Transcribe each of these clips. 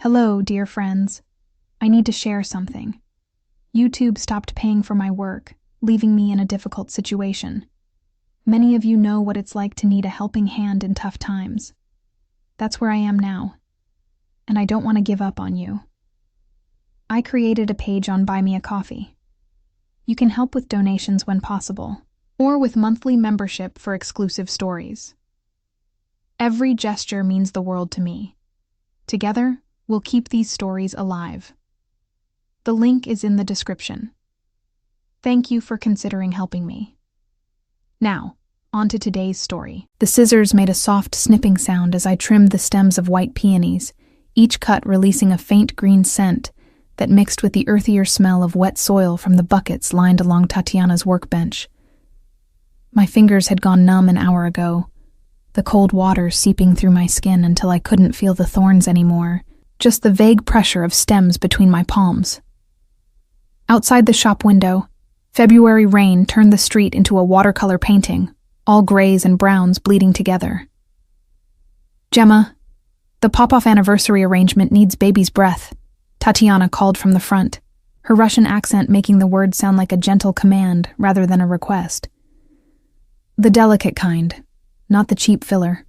Hello, dear friends. I need to share something. YouTube stopped paying for my work, leaving me in a difficult situation. Many of you know what it's like to need a helping hand in tough times. That's where I am now, and I don't want to give up on you. I created a page on Buy Me a Coffee. You can help with donations when possible, or with monthly membership for exclusive stories. Every gesture means the world to me. Together, we'll keep these stories alive. The link is in the description. Thank you for considering helping me. Now, on to today's story. The scissors made a soft snipping sound as I trimmed the stems of white peonies, each cut releasing a faint green scent that mixed with the earthier smell of wet soil from the buckets lined along Tatiana's workbench. My fingers had gone numb an hour ago, the cold water seeping through my skin until I couldn't feel the thorns anymore, just the vague pressure of stems between my palms. Outside the shop window, February rain turned the street into a watercolor painting, all grays and browns bleeding together. "Gemma, the pop-off anniversary arrangement needs baby's breath," Tatiana called from the front, her Russian accent making the words sound like a gentle command rather than a request. "The delicate kind, not the cheap filler."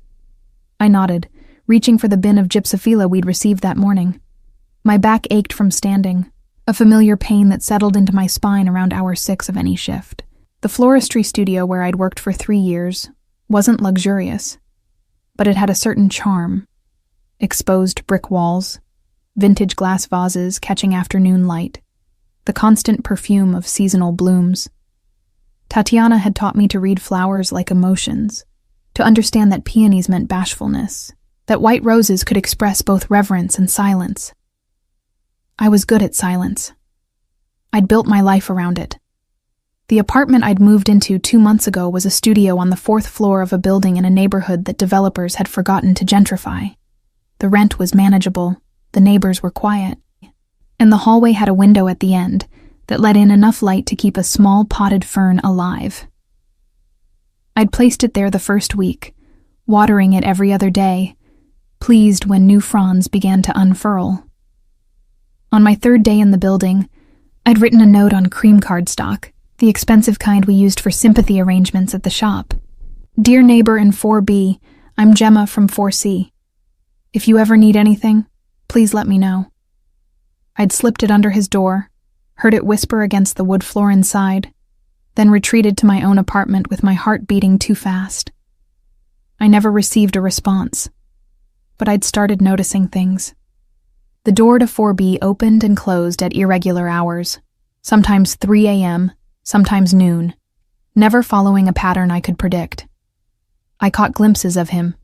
I nodded, reaching for the bin of gypsophila we'd received that morning. My back ached from standing, a familiar pain that settled into my spine around hour 6 of any shift. The floristry studio where I'd worked for 3 years wasn't luxurious, but it had a certain charm. Exposed brick walls, vintage glass vases catching afternoon light, the constant perfume of seasonal blooms. Tatiana had taught me to read flowers like emotions, to understand that peonies meant bashfulness, that white roses could express both reverence and silence. I was good at silence. I'd built my life around it. The apartment I'd moved into 2 months ago was a studio on the 4th floor of a building in a neighborhood that developers had forgotten to gentrify. The rent was manageable, the neighbors were quiet, and the hallway had a window at the end that let in enough light to keep a small potted fern alive. I'd placed it there the first week, watering it every other day, pleased when new fronds began to unfurl. On my 3rd day in the building, I'd written a note on cream cardstock, the expensive kind we used for sympathy arrangements at the shop. "Dear neighbor in 4B, I'm Gemma from 4C. If you ever need anything, please let me know." I'd slipped it under his door, heard it whisper against the wood floor inside, then retreated to my own apartment with my heart beating too fast. I never received a response, but I'd started noticing things. The door to 4B opened and closed at irregular hours, sometimes 3 a.m., sometimes noon, never following a pattern I could predict. I caught glimpses of him,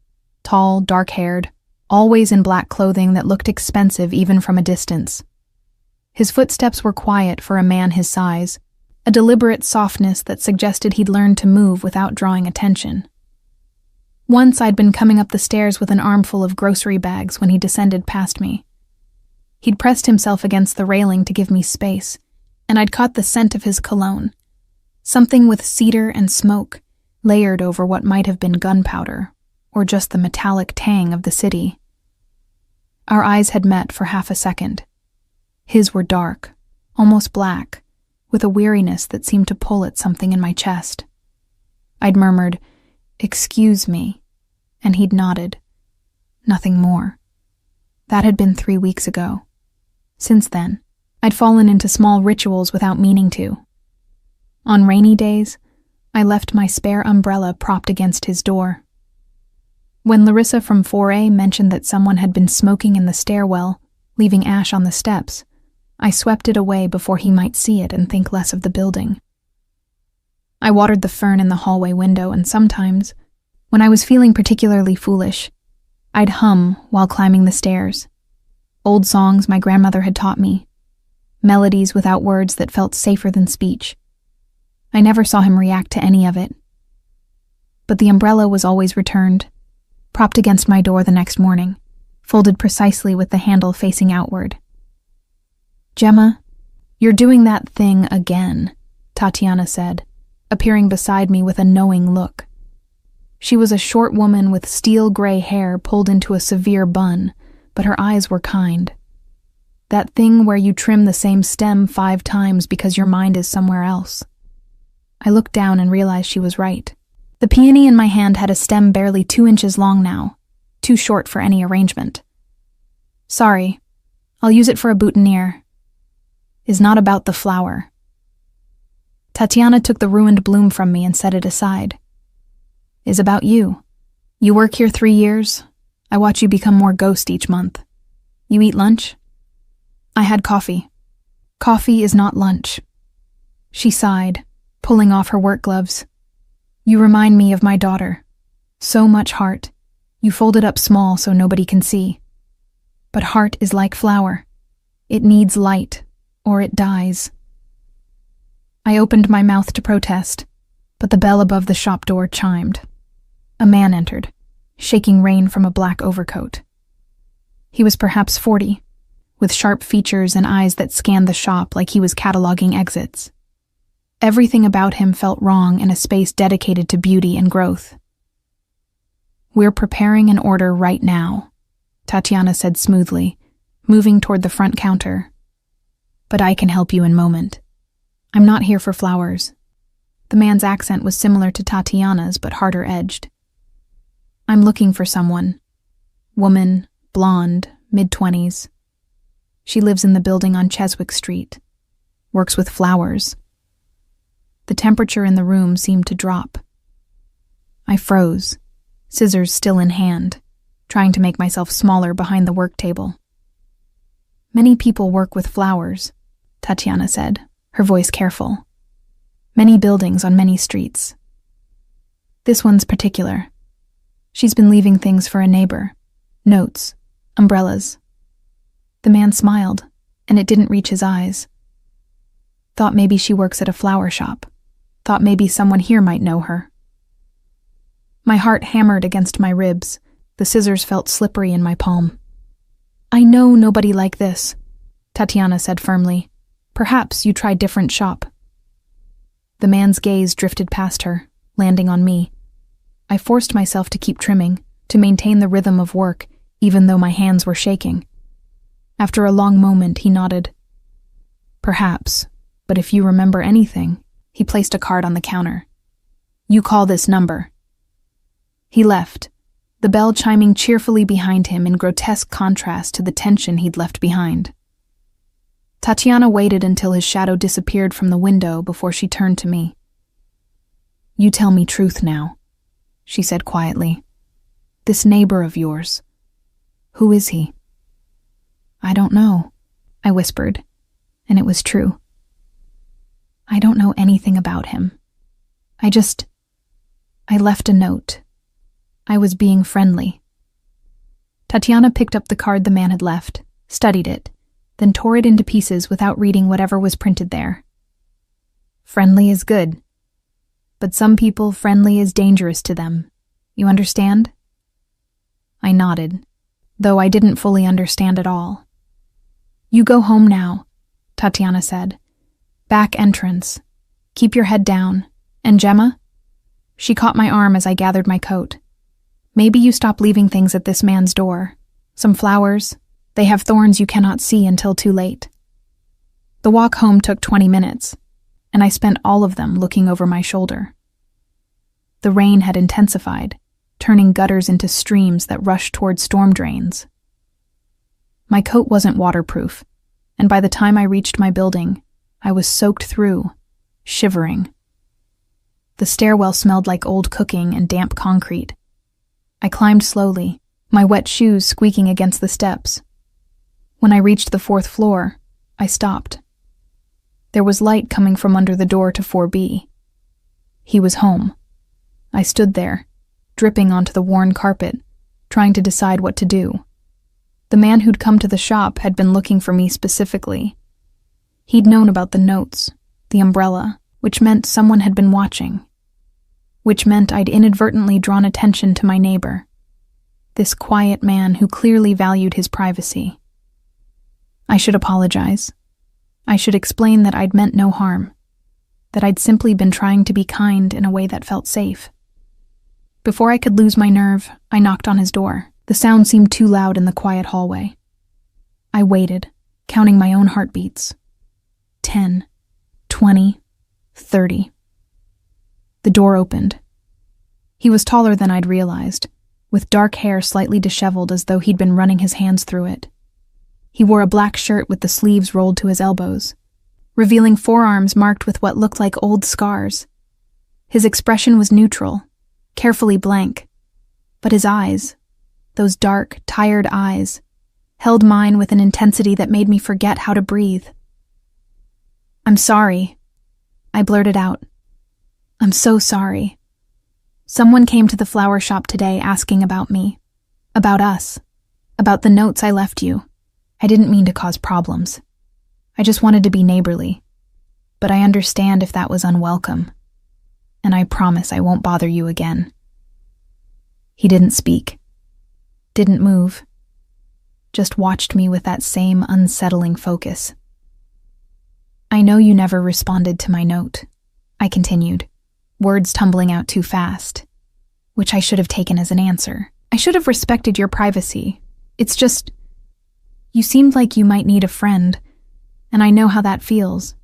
tall, dark-haired, always in black clothing that looked expensive even from a distance. His footsteps were quiet for a man his size, a deliberate softness that suggested he'd learned to move without drawing attention. Once I'd been coming up the stairs with an armful of grocery bags when he descended past me. He'd pressed himself against the railing to give me space, and I'd caught the scent of his cologne, something with cedar and smoke, layered over what might have been gunpowder, or just the metallic tang of the city. Our eyes had met for half a second. His were dark, almost black, with a weariness that seemed to pull at something in my chest. I'd murmured, "Excuse me," and he'd nodded. Nothing more. That had been 3 weeks ago. Since then, I'd fallen into small rituals without meaning to. On rainy days, I left my spare umbrella propped against his door. When Larissa from 4A mentioned that someone had been smoking in the stairwell, leaving ash on the steps, I swept it away before he might see it and think less of the building. I watered the fern in the hallway window, and sometimes, when I was feeling particularly foolish, I'd hum while climbing the stairs. Old songs my grandmother had taught me, melodies without words that felt safer than speech. I never saw him react to any of it. But the umbrella was always returned, propped against my door the next morning, folded precisely with the handle facing outward. "Gemma, you're doing that thing again," Tatiana said, appearing beside me with a knowing look. She was a short woman with steel gray hair pulled into a severe bun, but her eyes were kind, That thing where you trim the same stem 5 times because your mind is somewhere else. I looked down and realized she was right. The peony in my hand had a stem barely 2 inches long now, too short for any arrangement. Sorry, I'll use it for a boutonniere. Is not about the flower. Tatiana took the ruined bloom from me and set it aside. Is about you. You work here 3 years. I watch you become more ghost each month. You eat lunch? I had coffee. Coffee is not lunch. She sighed, pulling off her work gloves. You remind me of my daughter. So much heart. You fold it up small so nobody can see. But heart is like flower. It needs light, or it dies. I opened my mouth to protest, but the bell above the shop door chimed. A man entered, shaking rain from a black overcoat. He was perhaps 40, with sharp features and eyes that scanned the shop like he was cataloging exits. Everything about him felt wrong in a space dedicated to beauty and growth. We're preparing an order right now, Tatiana said smoothly, moving toward the front counter. But I can help you in a moment. I'm not here for flowers. The man's accent was similar to Tatiana's, but harder edged. I'm looking for someone. Woman, blonde, mid-20s. She lives in the building on Cheswick Street. Works with flowers. The temperature in the room seemed to drop. I froze, scissors still in hand, trying to make myself smaller behind the work table. Many people work with flowers, Tatiana said, her voice careful. Many buildings on many streets. This one's particular. She's been leaving things for a neighbor. Notes, umbrellas. The man smiled, and it didn't reach his eyes. Thought maybe she works at a flower shop. Thought maybe someone here might know her. My heart hammered against my ribs. The scissors felt slippery in my palm. I know nobody like this, Tatiana said firmly. Perhaps you try different shop. The man's gaze drifted past her, landing on me. I forced myself to keep trimming, to maintain the rhythm of work, even though my hands were shaking. After a long moment, he nodded. Perhaps, but if you remember anything, he placed a card on the counter. You call this number. He left, the bell chiming cheerfully behind him in grotesque contrast to the tension he'd left behind. Tatiana waited until his shadow disappeared from the window before she turned to me. You tell me truth now, she said quietly. This neighbor of yours, who is he? I don't know, I whispered, and it was true. I don't know anything about him. I left a note. I was being friendly. Tatiana picked up the card the man had left, studied it, then tore it into pieces without reading whatever was printed there. Friendly is good. But some people, friendly is dangerous to them. You understand? I nodded, though I didn't fully understand at all. You go home now, Tatiana said. Back entrance. Keep your head down. And Gemma? She caught my arm as I gathered my coat. Maybe you stop leaving things at this man's door. Some flowers. They have thorns you cannot see until too late. The walk home took 20 minutes, and I spent all of them looking over my shoulder. The rain had intensified, turning gutters into streams that rushed toward storm drains. My coat wasn't waterproof, and by the time I reached my building, I was soaked through, shivering. The stairwell smelled like old cooking and damp concrete. I climbed slowly, my wet shoes squeaking against the steps. When I reached the 4th floor, I stopped. There was light coming from under the door to 4B. He was home. I stood there, dripping onto the worn carpet, trying to decide what to do. The man who'd come to the shop had been looking for me specifically. He'd known about the notes, the umbrella, which meant someone had been watching. Which meant I'd inadvertently drawn attention to my neighbor. This quiet man who clearly valued his privacy. I should apologize. I should explain that I'd meant no harm, that I'd simply been trying to be kind in a way that felt safe. Before I could lose my nerve, I knocked on his door. The sound seemed too loud in the quiet hallway. I waited, counting my own heartbeats. 10, 20, 30. The door opened. He was taller than I'd realized, with dark hair slightly disheveled as though he'd been running his hands through it. He wore a black shirt with the sleeves rolled to his elbows, revealing forearms marked with what looked like old scars. His expression was neutral, carefully blank, but his eyes, those dark, tired eyes, held mine with an intensity that made me forget how to breathe. "I'm sorry," I blurted out. "I'm so sorry. Someone came to the flower shop today asking about me, about us, about the notes I left you. I didn't mean to cause problems. I just wanted to be neighborly. But I understand if that was unwelcome. And I promise I won't bother you again." He didn't speak, didn't move, just watched me with that same unsettling focus. "I know you never responded to my note," I continued, words tumbling out too fast, which I should have taken as an answer. "I should have respected your privacy. It's just, you seemed like you might need a friend, and I know how that feels,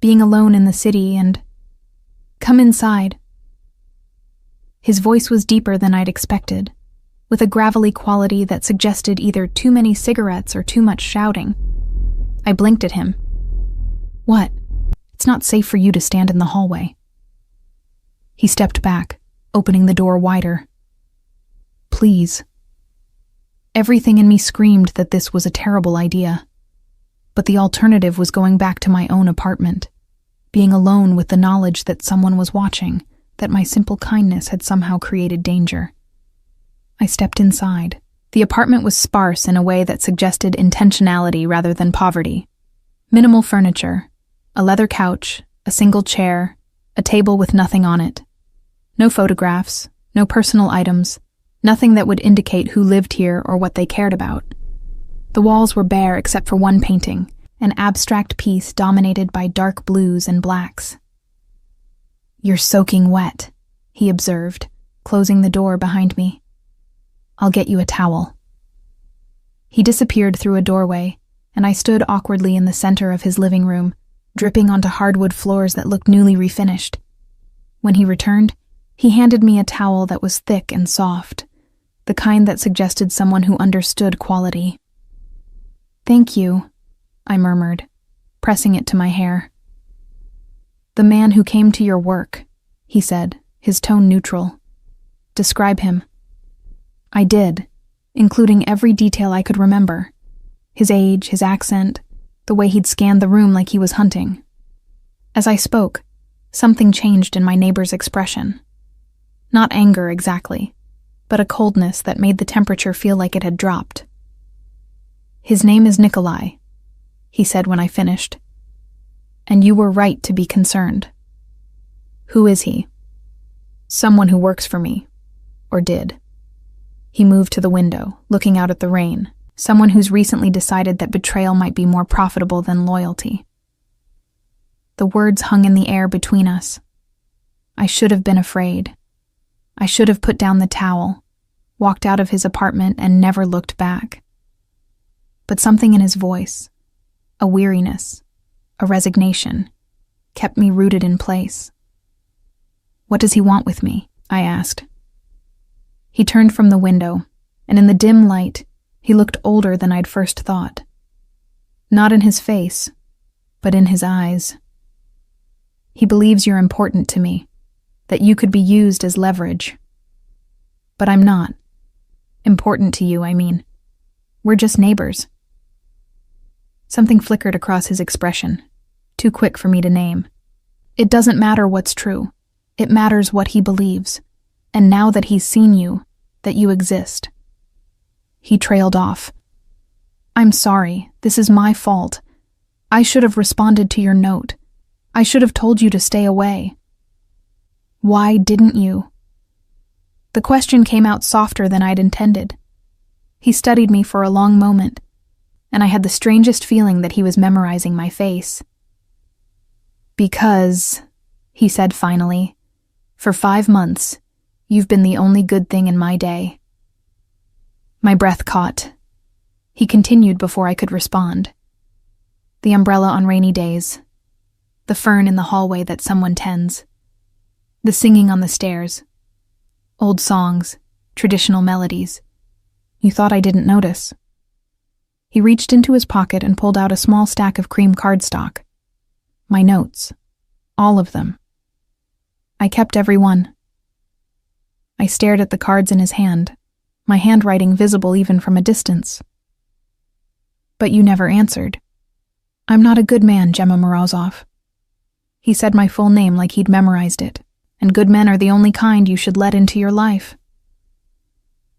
being alone in the city and... Come inside." His voice was deeper than I'd expected, with a gravelly quality that suggested either too many cigarettes or too much shouting. I blinked at him. "What? It's not safe for you to stand in the hallway." He stepped back, opening the door wider. "Please." Everything in me screamed that this was a terrible idea, but the alternative was going back to my own apartment, being alone with the knowledge that someone was watching, that my simple kindness had somehow created danger. I stepped inside. The apartment was sparse in a way that suggested intentionality rather than poverty. Minimal furniture, a leather couch, a single chair, a table with nothing on it. No photographs, no personal items, nothing that would indicate who lived here or what they cared about. The walls were bare except for one painting, an abstract piece dominated by dark blues and blacks. "You're soaking wet," he observed, closing the door behind me. "I'll get you a towel." He disappeared through a doorway, and I stood awkwardly in the center of his living room, dripping onto hardwood floors that looked newly refinished. When he returned, he handed me a towel that was thick and soft, the kind that suggested someone who understood quality. "Thank you," I murmured, pressing it to my hair. "The man who came to your work," he said, his tone neutral. "Describe him." I did, including every detail I could remember. His age, his accent, the way he'd scanned the room like he was hunting. As I spoke, something changed in my neighbor's expression. Not anger exactly, but a coldness that made the temperature feel like it had dropped. "His name is Nikolai," he said when I finished. "And you were right to be concerned." "Who is he?" "Someone who works for me. Or did." He moved to the window, looking out at the rain. Someone who's recently decided that betrayal might be more profitable than loyalty. The words hung in the air between us. I should have been afraid. I should have put down the towel, walked out of his apartment, and never looked back. But something in his voice, a weariness, a resignation, kept me rooted in place. "What does he want with me?" I asked. He turned from the window, and in the dim light, he looked older than I'd first thought. Not in his face, but in his eyes. "He believes you're important to me, that you could be used as leverage. But I'm not. Important to you, I mean. We're just neighbors." Something flickered across his expression, too quick for me to name. "It doesn't matter what's true. It matters what he believes. And now that he's seen you, that you exist." He trailed off. "I'm sorry. This is my fault. I should have responded to your note. I should have told you to stay away." "Why didn't you?" The question came out softer than I'd intended. He studied me for a long moment, and I had the strangest feeling that he was memorizing my face. "Because," he said finally, "for 5 months, you've been the only good thing in my day." My breath caught. He continued before I could respond. The umbrella on rainy days. The fern in the hallway that someone tends. The singing on the stairs. Old songs, traditional melodies. You thought I didn't notice. He reached into his pocket and pulled out a small stack of cream cardstock. My notes. All of them. I kept every one. I stared at the cards in his hand, my handwriting visible even from a distance. But you never answered. I'm not a good man, Gemma Morozov. He said my full name like he'd memorized it, and good men are the only kind you should let into your life.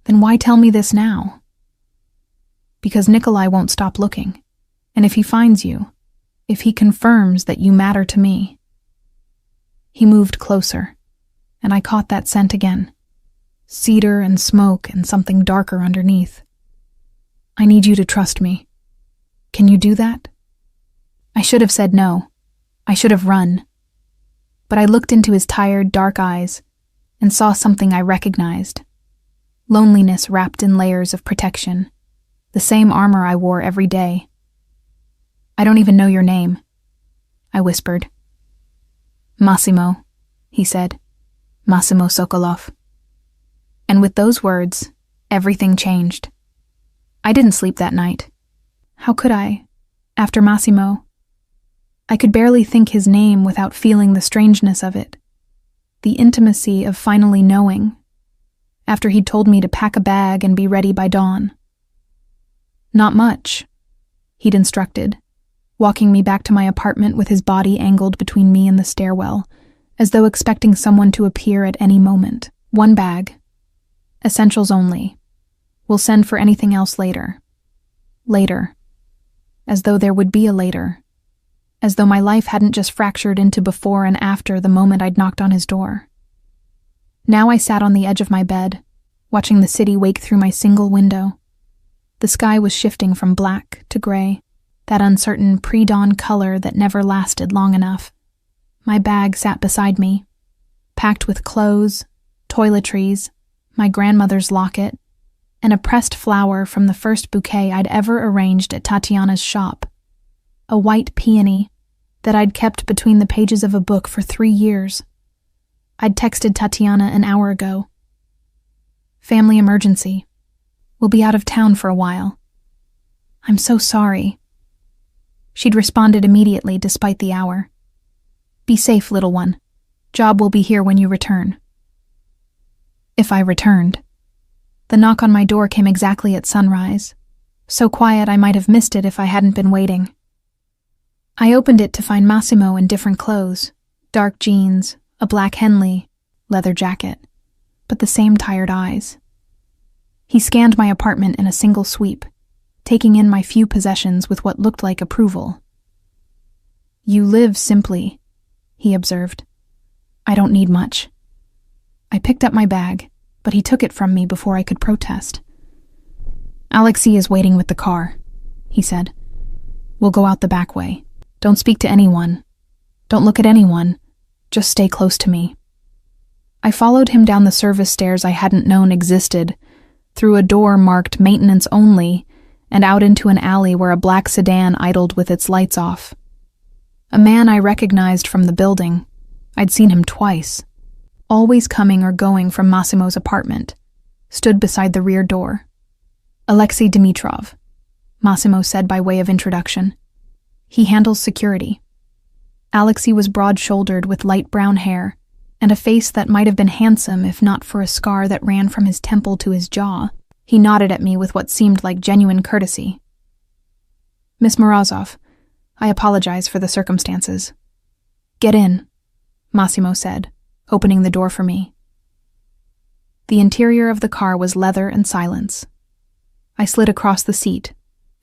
Then why tell me this now? Because Nikolai won't stop looking, and if he finds you, if he confirms that you matter to me. He moved closer, and I caught that scent again. Cedar and smoke and something darker underneath. I need you to trust me. Can you do that? I should have said no. I should have run. But I looked into his tired, dark eyes and saw something I recognized. Loneliness wrapped in layers of protection. The same armor I wore every day. I don't even know your name, I whispered. Massimo, he said. Massimo Sokolov. And with those words, everything changed. I didn't sleep that night. How could I, after Massimo? I could barely think his name without feeling the strangeness of it, the intimacy of finally knowing, after he'd told me to pack a bag and be ready by dawn. Not much, he'd instructed, walking me back to my apartment with his body angled between me and the stairwell, as though expecting someone to appear at any moment. One bag. Essentials only. We'll send for anything else later. Later. As though there would be a later. As though my life hadn't just fractured into before and after the moment I'd knocked on his door. Now I sat on the edge of my bed, watching the city wake through my single window. The sky was shifting from black to gray, that uncertain pre-dawn color that never lasted long enough. My bag sat beside me, packed with clothes, toiletries, my grandmother's locket, and a pressed flower from the first bouquet I'd ever arranged at Tatiana's shop. A white peony that I'd kept between the pages of a book for 3 years. I'd texted Tatiana an hour ago. Family emergency. We'll be out of town for a while. I'm so sorry. She'd responded immediately despite the hour. Be safe, little one. Job will be here when you return. If I returned. The knock on my door came exactly at sunrise, so quiet I might have missed it if I hadn't been waiting. I opened it to find Massimo in different clothes, dark jeans, a black Henley, leather jacket, but the same tired eyes. He scanned my apartment in a single sweep, taking in my few possessions with what looked like approval. You live simply, he observed. I don't need much. I picked up my bag, but he took it from me before I could protest. Alexei is waiting with the car, he said. We'll go out the back way. Don't speak to anyone. Don't look at anyone. Just stay close to me. I followed him down the service stairs I hadn't known existed, through a door marked maintenance only, and out into an alley where a black sedan idled with its lights off. A man I recognized from the building. I'd seen him twice. Always coming or going from Massimo's apartment, stood beside the rear door. Alexei Dimitrov, Massimo said by way of introduction. He handles security. Alexei was broad-shouldered with light brown hair, and a face that might have been handsome if not for a scar that ran from his temple to his jaw. He nodded at me with what seemed like genuine courtesy. Miss Morozov, I apologize for the circumstances. Get in, Massimo said, opening the door for me. The interior of the car was leather and silence. I slid across the seat,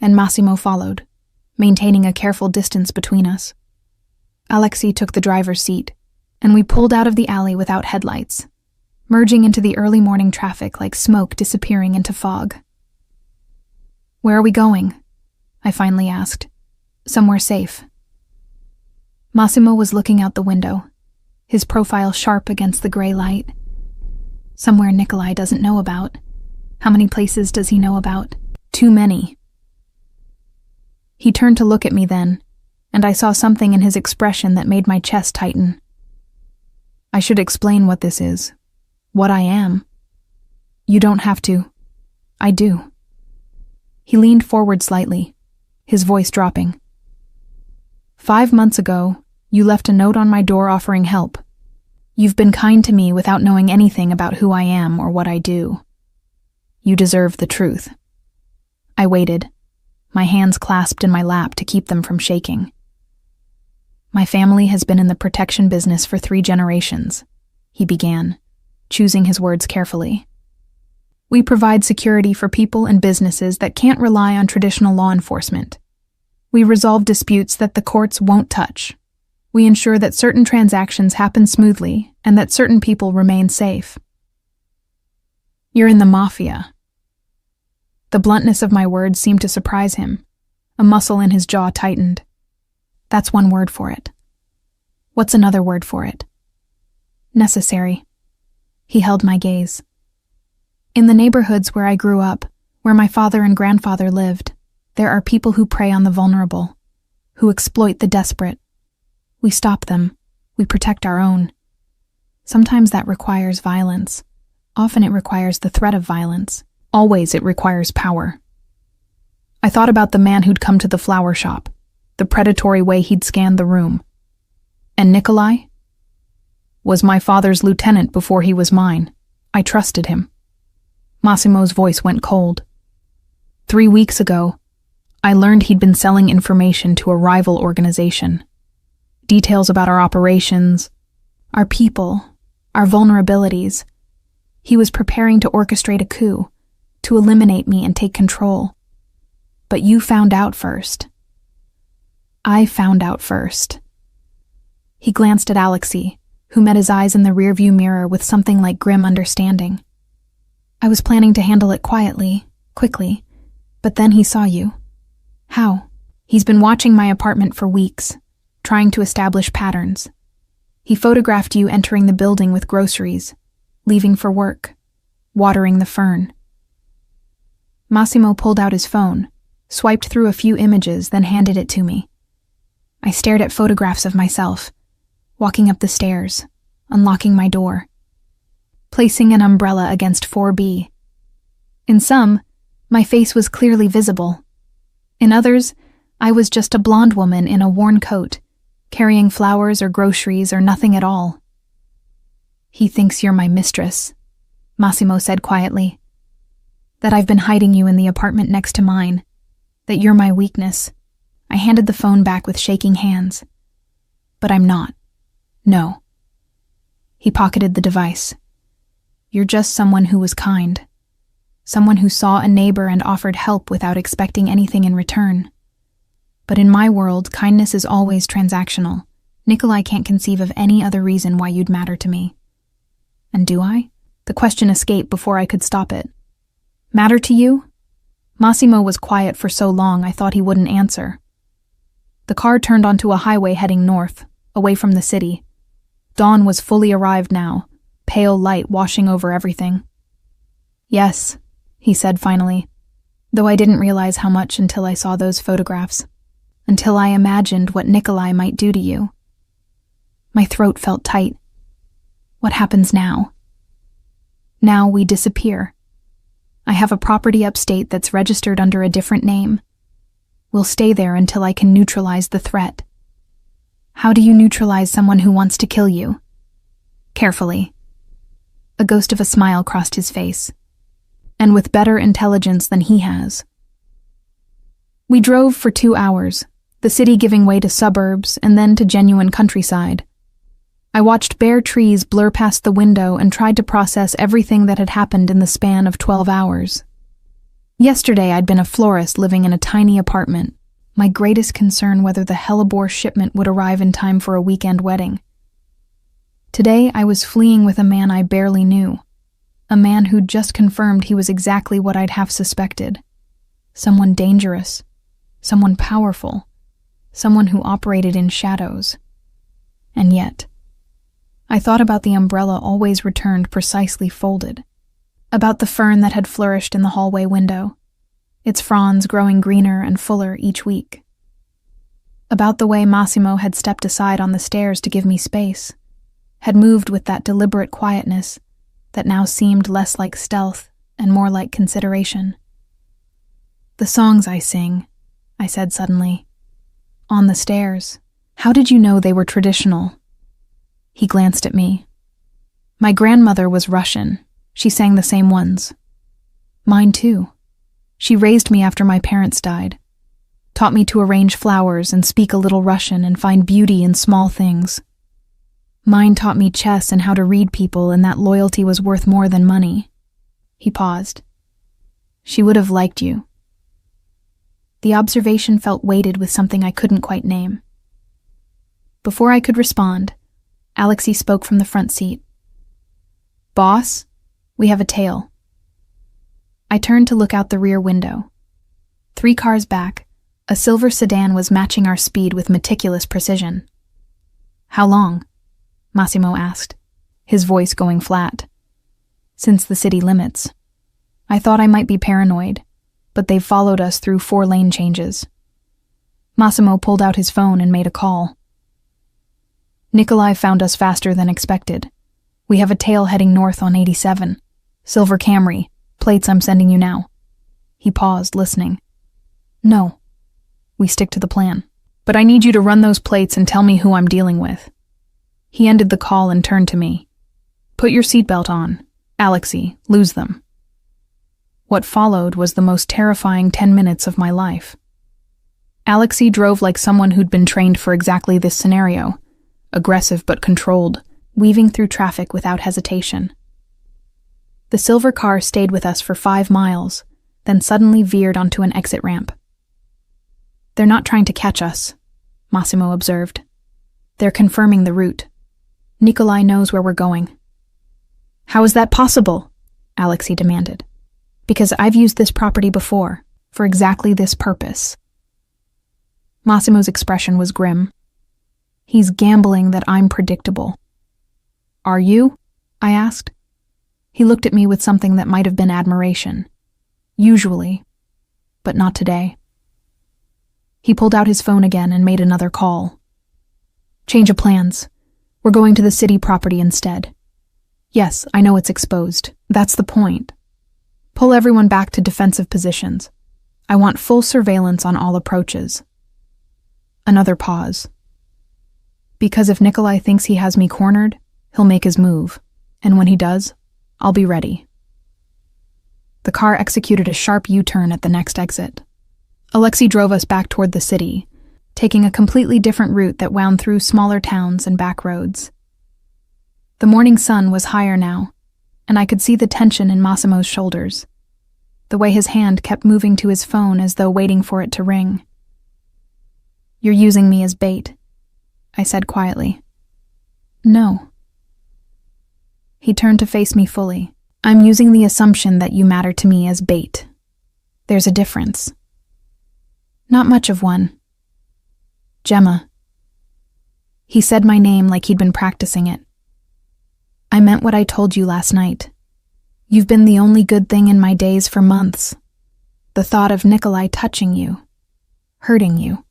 and Massimo followed, maintaining a careful distance between us. Alexei took the driver's seat, and we pulled out of the alley without headlights, merging into the early morning traffic like smoke disappearing into fog. Where are we going? I finally asked. Somewhere safe. Massimo was looking out the window, his profile sharp against the gray light. Somewhere Nikolai doesn't know about. How many places does he know about? Too many. He turned to look at me then, and I saw something in his expression that made my chest tighten. I should explain what this is, what I am. You don't have to. I do. He leaned forward slightly, his voice dropping. 5 months ago, you left a note on my door offering help. You've been kind to me without knowing anything about who I am or what I do. You deserve the truth. I waited, my hands clasped in my lap to keep them from shaking. My family has been in the protection business for 3 generations, he began, choosing his words carefully. We provide security for people and businesses that can't rely on traditional law enforcement. We resolve disputes that the courts won't touch. We ensure that certain transactions happen smoothly and that certain people remain safe. You're in the Mafia. The bluntness of my words seemed to surprise him. A muscle in his jaw tightened. That's one word for it. What's another word for it? Necessary. He held my gaze. In the neighborhoods where I grew up, where my father and grandfather lived, there are people who prey on the vulnerable, who exploit the desperate. We stop them. We protect our own. Sometimes that requires violence. Often it requires the threat of violence. Always it requires power. I thought about the man who'd come to the flower shop, the predatory way he'd scanned the room. And Nikolai? Was my father's lieutenant before he was mine. I trusted him. Massimo's voice went cold. 3 weeks ago, I learned he'd been selling information to a rival organization. Details about our operations, our people, our vulnerabilities. He was preparing to orchestrate a coup, to eliminate me and take control. But you found out first. I found out first. He glanced at Alexei, who met his eyes in the rearview mirror with something like grim understanding. I was planning to handle it quietly, quickly, but then he saw you. How? He's been watching my apartment for weeks, trying to establish patterns. He photographed you entering the building with groceries, leaving for work, watering the fern. Massimo pulled out his phone, swiped through a few images, then handed it to me. I stared at photographs of myself, walking up the stairs, unlocking my door, placing an umbrella against 4B. In some, my face was clearly visible. In others, I was just a blonde woman in a worn coat, carrying flowers or groceries or nothing at all. He thinks you're my mistress, Massimo said quietly. That I've been hiding you in the apartment next to mine, that you're my weakness. I handed the phone back with shaking hands. But I'm not. No. He pocketed the device. You're just someone who was kind. Someone who saw a neighbor and offered help without expecting anything in return. But in my world, kindness is always transactional. Nikolai can't conceive of any other reason why you'd matter to me. And do I? The question escaped before I could stop it. Matter to you? Massimo was quiet for so long I thought he wouldn't answer. The car turned onto a highway heading north, away from the city. Dawn was fully arrived now, pale light washing over everything. Yes, he said finally, though I didn't realize how much until I saw those photographs, until I imagined what Nikolai might do to you. My throat felt tight. What happens now? Now we disappear. I have a property upstate that's registered under a different name. We'll stay there until I can neutralize the threat. How do you neutralize someone who wants to kill you? Carefully. A ghost of a smile crossed his face, and with better intelligence than he has. We drove for 2 hours, the city giving way to suburbs and then to genuine countryside. I watched bare trees blur past the window and tried to process everything that had happened in the span of 12 hours. Yesterday I'd been a florist living in a tiny apartment, my greatest concern whether the hellebore shipment would arrive in time for a weekend wedding. Today I was fleeing with a man I barely knew, a man who'd just confirmed he was exactly what I'd half suspected. Someone dangerous, someone powerful, someone who operated in shadows. And yet, I thought about the umbrella always returned precisely folded, about the fern that had flourished in the hallway window, its fronds growing greener and fuller each week. about the way Massimo had stepped aside on the stairs to give me space, had moved with that deliberate quietness that now seemed less like stealth and more like consideration. "The songs I sing," I said suddenly. "On the stairs. How did you know they were traditional?" He glanced at me. "My grandmother was Russian. She sang the same ones. Mine too. She raised me after my parents died. Taught me to arrange flowers and speak a little Russian and find beauty in small things. Mine taught me chess and how to read people, and that loyalty was worth more than money." He paused. "She would have liked you." The observation felt weighted with something I couldn't quite name. Before I could respond, Alexei spoke from the front seat. "Boss, we have a tail." I turned to look out the rear window. 3 cars back, a silver sedan was matching our speed with meticulous precision. "How long?" Massimo asked, his voice going flat. "Since the city limits. I thought I might be paranoid, but they've followed us through 4 lane changes." Massimo pulled out his phone and made a call. "Nikolai found us faster than expected. We have a tail heading north on 87. Silver Camry. Plates I'm sending you now." He paused, listening. "No. We stick to the plan. But I need you to run those plates and tell me who I'm dealing with." He ended the call and turned to me. "Put your seatbelt on. Alexei, lose them." What followed was the most terrifying 10 minutes of my life. Alexei drove like someone who'd been trained for exactly this scenario, aggressive but controlled, weaving through traffic without hesitation. The silver car stayed with us for 5 miles, then suddenly veered onto an exit ramp. "They're not trying to catch us," Massimo observed. "They're confirming the route. Nikolai knows where we're going." "How is that possible?" Alexei demanded. "Because I've used this property before, for exactly this purpose." Massimo's expression was grim. "He's gambling that I'm predictable." "Are you?" I asked. He looked at me with something that might have been admiration. Usually, but not today. He pulled out his phone again and made another call. "Change of plans. We're going to the city property instead. Yes, I know it's exposed. That's the point. Pull everyone back to defensive positions. I want full surveillance on all approaches." Another pause. "Because if Nikolai thinks he has me cornered, he'll make his move. And when he does, I'll be ready." The car executed a sharp U-turn at the next exit. Alexei drove us back toward the city, taking a completely different route that wound through smaller towns and back roads. The morning sun was higher now, and I could see the tension in Massimo's shoulders, the way his hand kept moving to his phone as though waiting for it to ring. "You're using me as bait," I said quietly. "No." He turned to face me fully. "I'm using the assumption that you matter to me as bait. There's a difference." "Not much of one." "Gemma." He said my name like he'd been practicing it. "I meant what I told you last night. You've been the only good thing in my days for months. The thought of Nikolai touching you, hurting you."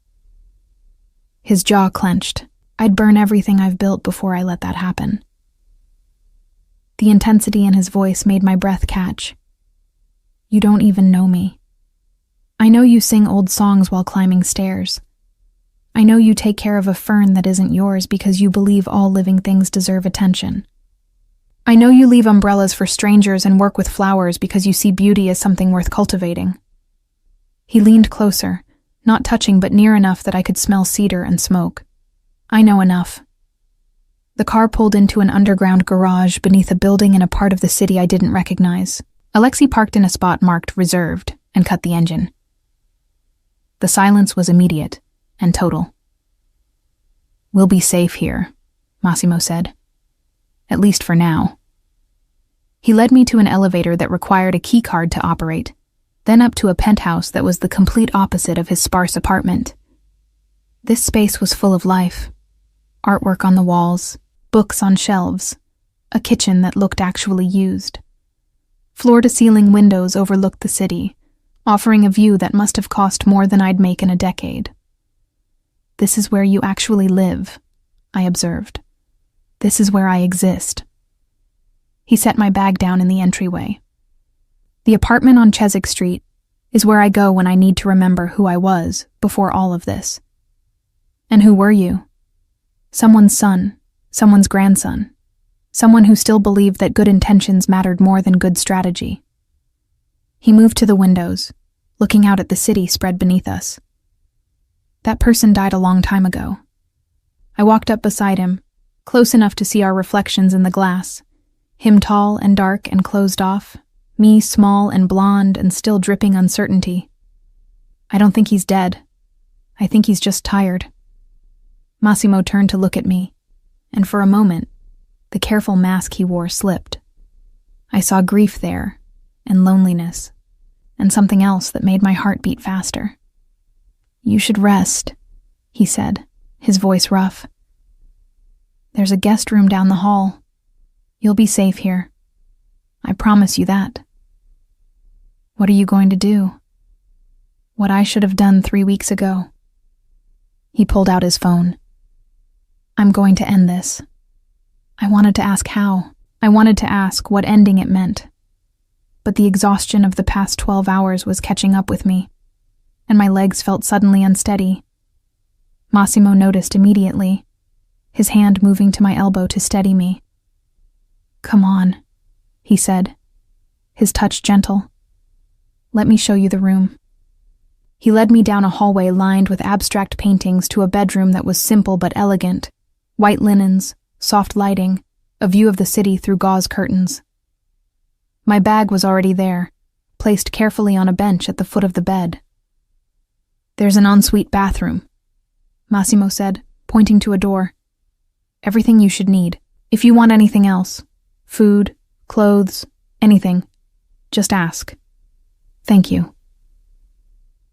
His jaw clenched. I'd burn everything I've built before I let that happen. The intensity in his voice made my breath catch. "You don't even know me. I know you sing old songs while climbing stairs. I know you take care of a fern that isn't yours because you believe all living things deserve attention. I know you leave umbrellas for strangers and work with flowers because you see beauty as something worth cultivating." He leaned closer, not touching but near enough that I could smell cedar and smoke. "I know enough." The car pulled into an underground garage beneath a building in a part of the city I didn't recognize. Alexei parked in a spot marked reserved and cut the engine. The silence was immediate and total. "We'll be safe here," Massimo said. "At least for now." He led me to an elevator that required a key card to operate, then up to a penthouse that was the complete opposite of his sparse apartment. This space was full of life. Artwork on the walls, books on shelves, a kitchen that looked actually used. Floor-to-ceiling windows overlooked the city, offering a view that must have cost more than I'd make in a decade. "This is where you actually live," I observed. "This is where I exist." He set my bag down in the entryway. "The apartment on Chiswick Street is where I go when I need to remember who I was before all of this." "And who were you?" "Someone's son, someone's grandson, someone who still believed that good intentions mattered more than good strategy." He moved to the windows, looking out at the city spread beneath us. "That person died a long time ago." I walked up beside him, close enough to see our reflections in the glass, him tall and dark and closed off, me small and blonde and still dripping uncertainty. "I don't think he's dead. I think he's just tired." Massimo turned to look at me, and for a moment, the careful mask he wore slipped. I saw grief there, and loneliness, and something else that made my heart beat faster. "You should rest," he said, his voice rough. "There's a guest room down the hall. You'll be safe here. I promise you that." "What are you going to do?" "What I should have done 3 weeks ago." He pulled out his phone. "I'm going to end this." I wanted to ask how. I wanted to ask what ending it meant. But the exhaustion of the past 12 hours was catching up with me, and my legs felt suddenly unsteady. Massimo noticed immediately, his hand moving to my elbow to steady me. "Come on," he said, his touch gentle. "Let me show you the room." He led me down a hallway lined with abstract paintings to a bedroom that was simple but elegant, white linens, soft lighting, a view of the city through gauze curtains. My bag was already there, placed carefully on a bench at the foot of the bed. "There's an ensuite bathroom," Massimo said, pointing to a door. "Everything you should need. If you want anything else, food, clothes, anything, just ask." "Thank you."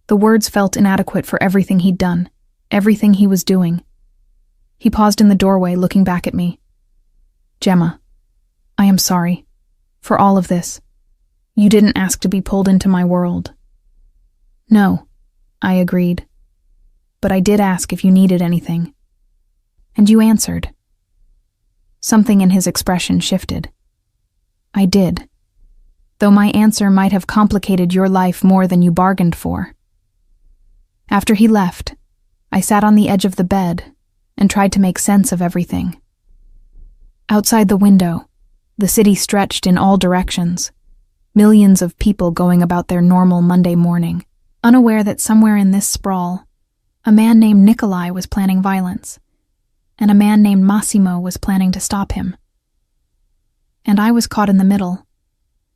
The words felt inadequate for everything he'd done, everything he was doing. He paused in the doorway, looking back at me. "Gemma, I am sorry. For all of this. You didn't ask to be pulled into my world." "No," I agreed. "But I did ask if you needed anything. And you answered." Something in his expression shifted. "I did. Though my answer might have complicated your life more than you bargained for." After he left, I sat on the edge of the bed and tried to make sense of everything. Outside the window, the city stretched in all directions, millions of people going about their normal Monday morning, unaware that somewhere in this sprawl, a man named Nikolai was planning violence, and a man named Massimo was planning to stop him. And I was caught in the middle,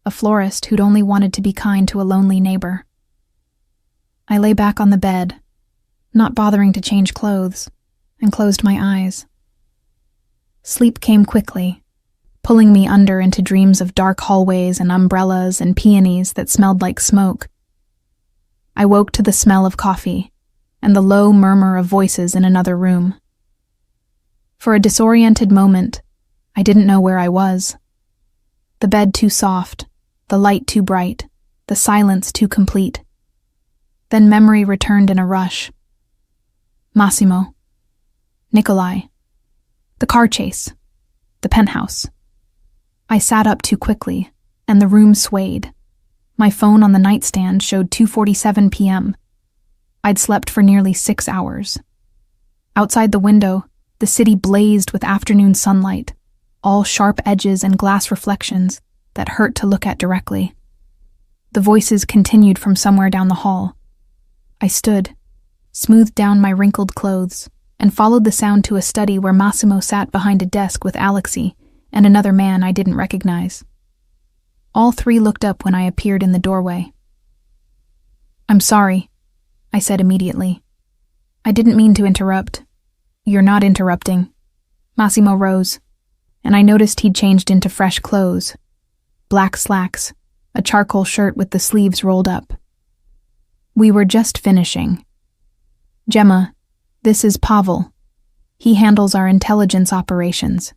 a florist who'd only wanted to be kind to a lonely neighbor. I lay back on the bed, not bothering to change clothes, and closed my eyes. Sleep came quickly, pulling me under into dreams of dark hallways and umbrellas and peonies that smelled like smoke. I woke to the smell of coffee and the low murmur of voices in another room. For a disoriented moment, I didn't know where I was. The bed too soft, the light too bright, the silence too complete. Then memory returned in a rush. Massimo, Nikolai, the car chase, the penthouse. I sat up too quickly, and the room swayed. My phone on the nightstand showed 2:47 p.m. I'd slept for nearly 6 hours. Outside the window, the city blazed with afternoon sunlight, all sharp edges and glass reflections that hurt to look at directly. The voices continued from somewhere down the hall. I stood, smoothed down my wrinkled clothes, and followed the sound to a study where Massimo sat behind a desk with Alexei and another man I didn't recognize. All three looked up when I appeared in the doorway. "I'm sorry," I said immediately. "I didn't mean to interrupt." "You're not interrupting." Massimo rose, and I noticed he'd changed into fresh clothes. Black slacks, a charcoal shirt with the sleeves rolled up. "We were just finishing. Gemma, this is Pavel. He handles our intelligence operations."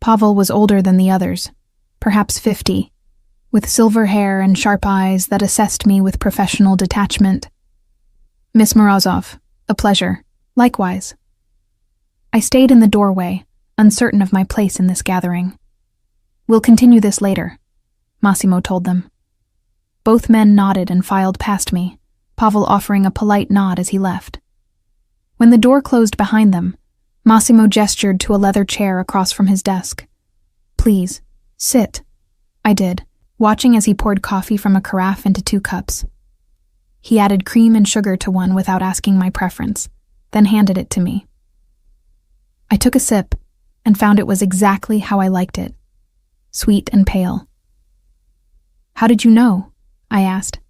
Pavel was older than the others, perhaps 50, with silver hair and sharp eyes that assessed me with professional detachment. "Miss Morozov, a pleasure," Likewise. I stayed in the doorway, uncertain of my place in this gathering. We'll continue this later, Massimo told them. Both men nodded and filed past me, Pavel offering a polite nod as he left. When the door closed behind them, Massimo gestured to a leather chair across from his desk. Please, sit. I did, watching as he poured coffee from a carafe into 2 cups. He added cream and sugar to one without asking my preference, then handed it to me. I took a sip and found it was exactly how I liked it, sweet and pale. How did you know? I asked.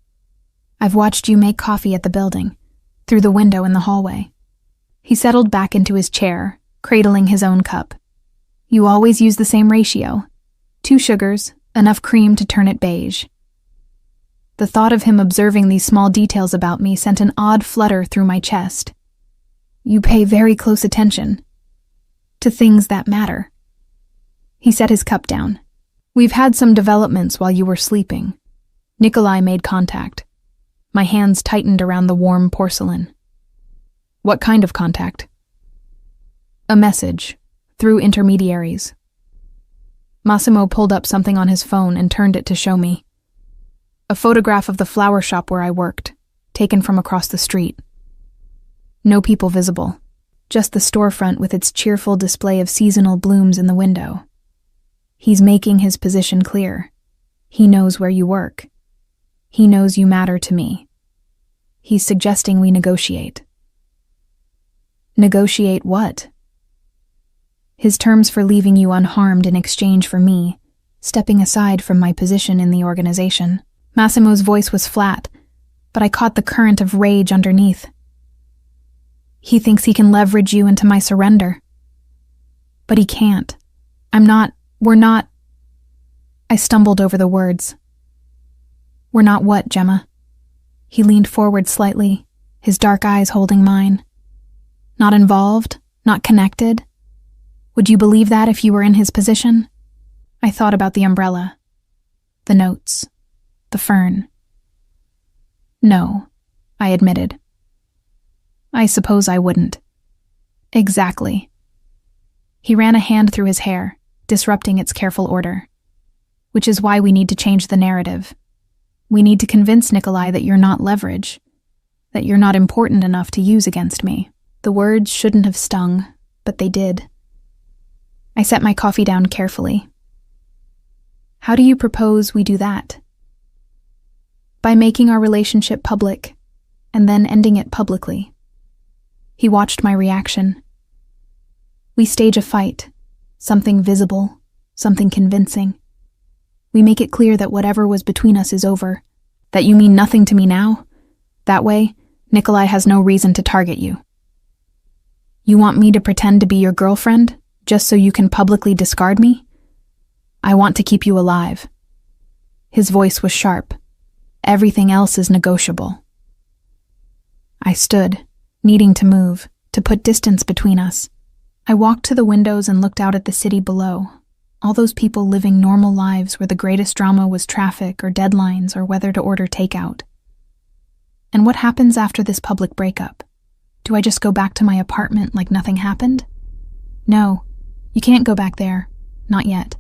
I've watched you make coffee at the building, through the window in the hallway. He settled back into his chair, cradling his own cup. You always use the same ratio. 2 sugars, enough cream to turn it beige. The thought of him observing these small details about me sent an odd flutter through my chest. You pay very close attention to things that matter. He set his cup down. We've had some developments while you were sleeping. Nikolai made contact. My hands tightened around the warm porcelain. What kind of contact? A message, through intermediaries. Massimo pulled up something on his phone and turned it to show me. A photograph of the flower shop where I worked, taken from across the street. No people visible, just the storefront with its cheerful display of seasonal blooms in the window. He's making his position clear. He knows where you work. He knows you matter to me. He's suggesting we negotiate. Negotiate what? His terms for leaving you unharmed in exchange for me, stepping aside from my position in the organization. Massimo's voice was flat, but I caught the current of rage underneath. He thinks he can leverage you into my surrender. But he can't. We're not. I stumbled over the words. We're not what, Gemma? He leaned forward slightly, his dark eyes holding mine. Not involved? Not connected? Would you believe that if you were in his position? I thought about the umbrella, the notes, the fern. No, I admitted. I suppose I wouldn't. Exactly. He ran a hand through his hair, disrupting its careful order. Which is why we need to change the narrative. We need to convince Nikolai that you're not leverage, that you're not important enough to use against me. The words shouldn't have stung, but they did. I set my coffee down carefully. How do you propose we do that? By making our relationship public, and then ending it publicly. He watched my reaction. We stage a fight, something visible, something convincing. We make it clear that whatever was between us is over, that you mean nothing to me now. That way, Nikolai has no reason to target you. You want me to pretend to be your girlfriend, just so you can publicly discard me? I want to keep you alive. His voice was sharp. Everything else is negotiable. I stood, needing to move, to put distance between us. I walked to the windows and looked out at the city below. All those people living normal lives where the greatest drama was traffic or deadlines or whether to order takeout. And what happens after this public breakup? Do I just go back to my apartment like nothing happened? No, you can't go back there. Not yet.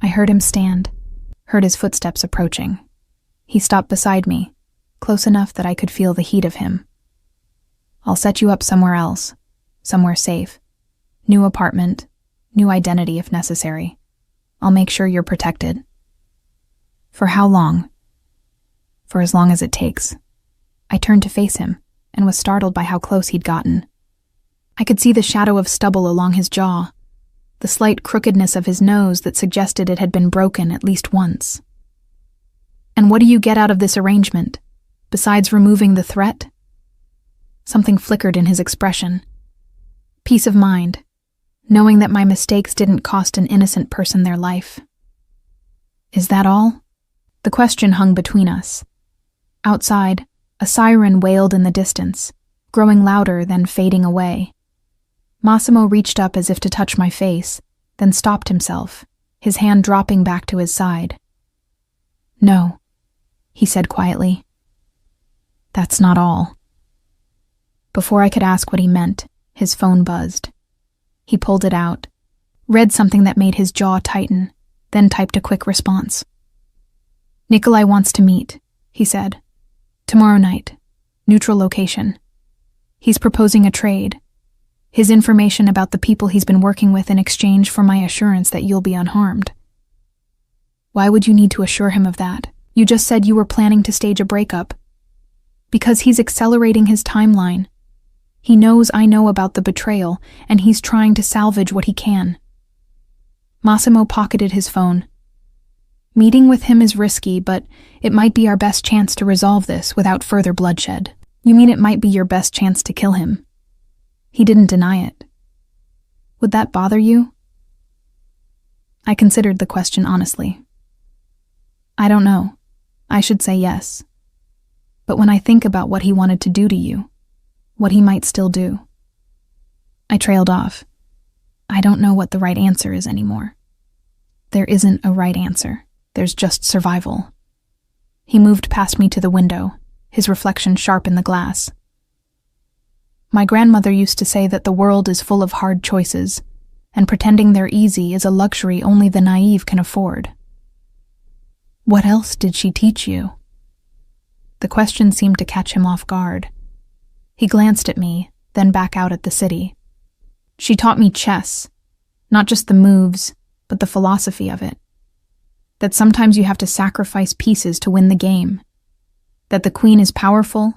I heard him stand, heard his footsteps approaching. He stopped beside me, close enough that I could feel the heat of him. I'll set you up somewhere else, somewhere safe. New apartment, new identity if necessary. I'll make sure you're protected. For how long? For as long as it takes. I turned to face him and was startled by how close he'd gotten. I could see the shadow of stubble along his jaw, the slight crookedness of his nose that suggested it had been broken at least once. And what do you get out of this arrangement, besides removing the threat? Something flickered in his expression. Peace of mind, knowing that my mistakes didn't cost an innocent person their life. Is that all? The question hung between us. Outside, a siren wailed in the distance, growing louder then fading away. Massimo reached up as if to touch my face, then stopped himself, his hand dropping back to his side. No, he said quietly. That's not all. Before I could ask what he meant, his phone buzzed. He pulled it out, read something that made his jaw tighten, then typed a quick response. "Nikolai wants to meet," he said. "Tomorrow night. Neutral location. He's proposing a trade. His information about the people he's been working with in exchange for my assurance that you'll be unharmed." "Why would you need to assure him of that? You just said you were planning to stage a breakup." "Because he's accelerating his timeline. He knows I know about the betrayal, and he's trying to salvage what he can." Massimo pocketed his phone. "Meeting with him is risky, but it might be our best chance to resolve this without further bloodshed." "You mean it might be your best chance to kill him?" He didn't deny it. "Would that bother you?" I considered the question honestly. "I don't know. I should say yes. But when I think about what he wanted to do to you, what he might still do." I trailed off. I don't know what the right answer is anymore. There isn't a right answer. There's just survival. He moved past me to the window, his reflection sharp in the glass. "My grandmother used to say that the world is full of hard choices, and pretending they're easy is a luxury only the naive can afford." "What else did she teach you?" The question seemed to catch him off guard. He glanced at me, then back out at the city. "She taught me chess, not just the moves, but the philosophy of it. That sometimes you have to sacrifice pieces to win the game. That the queen is powerful,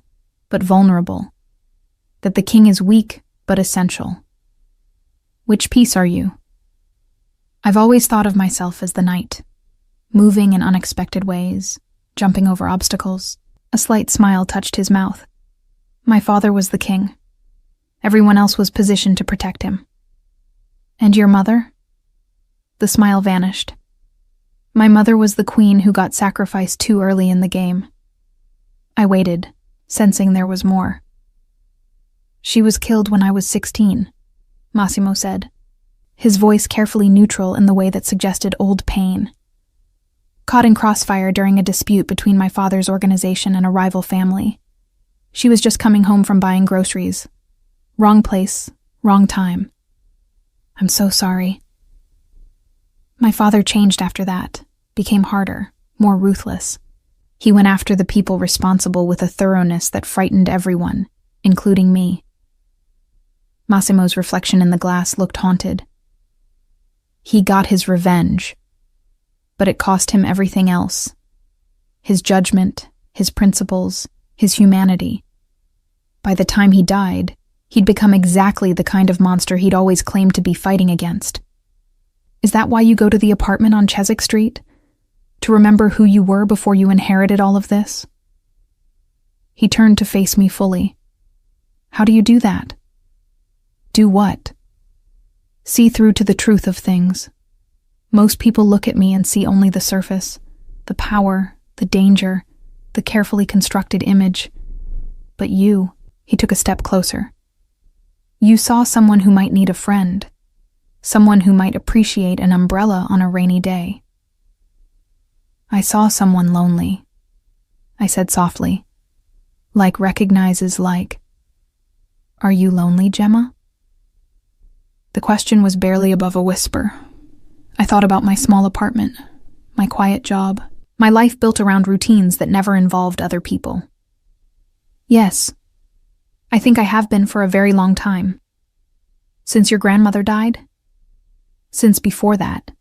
but vulnerable. That the king is weak, but essential. Which piece are you?" I've always thought of myself as the knight, moving in unexpected ways, jumping over obstacles. A slight smile touched his mouth. "My father was the king. Everyone else was positioned to protect him." "And your mother?" The smile vanished. "My mother was the queen who got sacrificed too early in the game." I waited, sensing there was more. "She was killed when I was 16, Massimo said, his voice carefully neutral in the way that suggested old pain. "Caught in crossfire during a dispute between my father's organization and a rival family. She was just coming home from buying groceries. Wrong place, wrong time. I'm so sorry." My father changed after that, became harder, more ruthless. He went after the people responsible with a thoroughness that frightened everyone, including me. Massimo's reflection in the glass looked haunted. He got his revenge, but it cost him everything else. His judgment, his principles, his humanity. By the time he died, he'd become exactly the kind of monster he'd always claimed to be fighting against. "Is that why you go to the apartment on Chiswick Street? To remember who you were before you inherited all of this?" He turned to face me fully. "How do you do that?" "Do what?" "See through to the truth of things. Most people look at me and see only the surface, the power, the danger, the carefully constructed image. But you," he took a step closer. "You saw someone who might need a friend, someone who might appreciate an umbrella on a rainy day." "I saw someone lonely," I said softly. "Like recognizes like. Are you lonely, Gemma?" The question was barely above a whisper. I thought about my small apartment, my quiet job, my life built around routines that never involved other people. "Yes, I think I have been for a very long time." "Since your grandmother died?" "Since before that.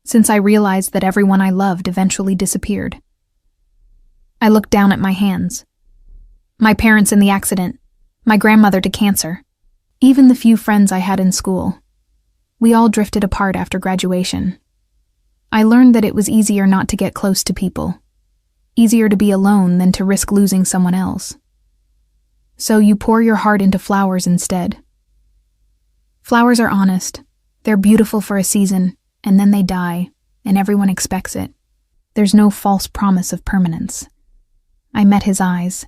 Since I realized that everyone I loved eventually disappeared." I looked down at my hands. My parents in the accident, my grandmother to cancer, even the few friends I had in school. We all drifted apart after graduation. I learned that it was easier not to get close to people, easier to be alone than to risk losing someone else. So you pour your heart into flowers instead. Flowers are honest. They're beautiful for a season, and then they die, and everyone expects it. There's no false promise of permanence. I met his eyes,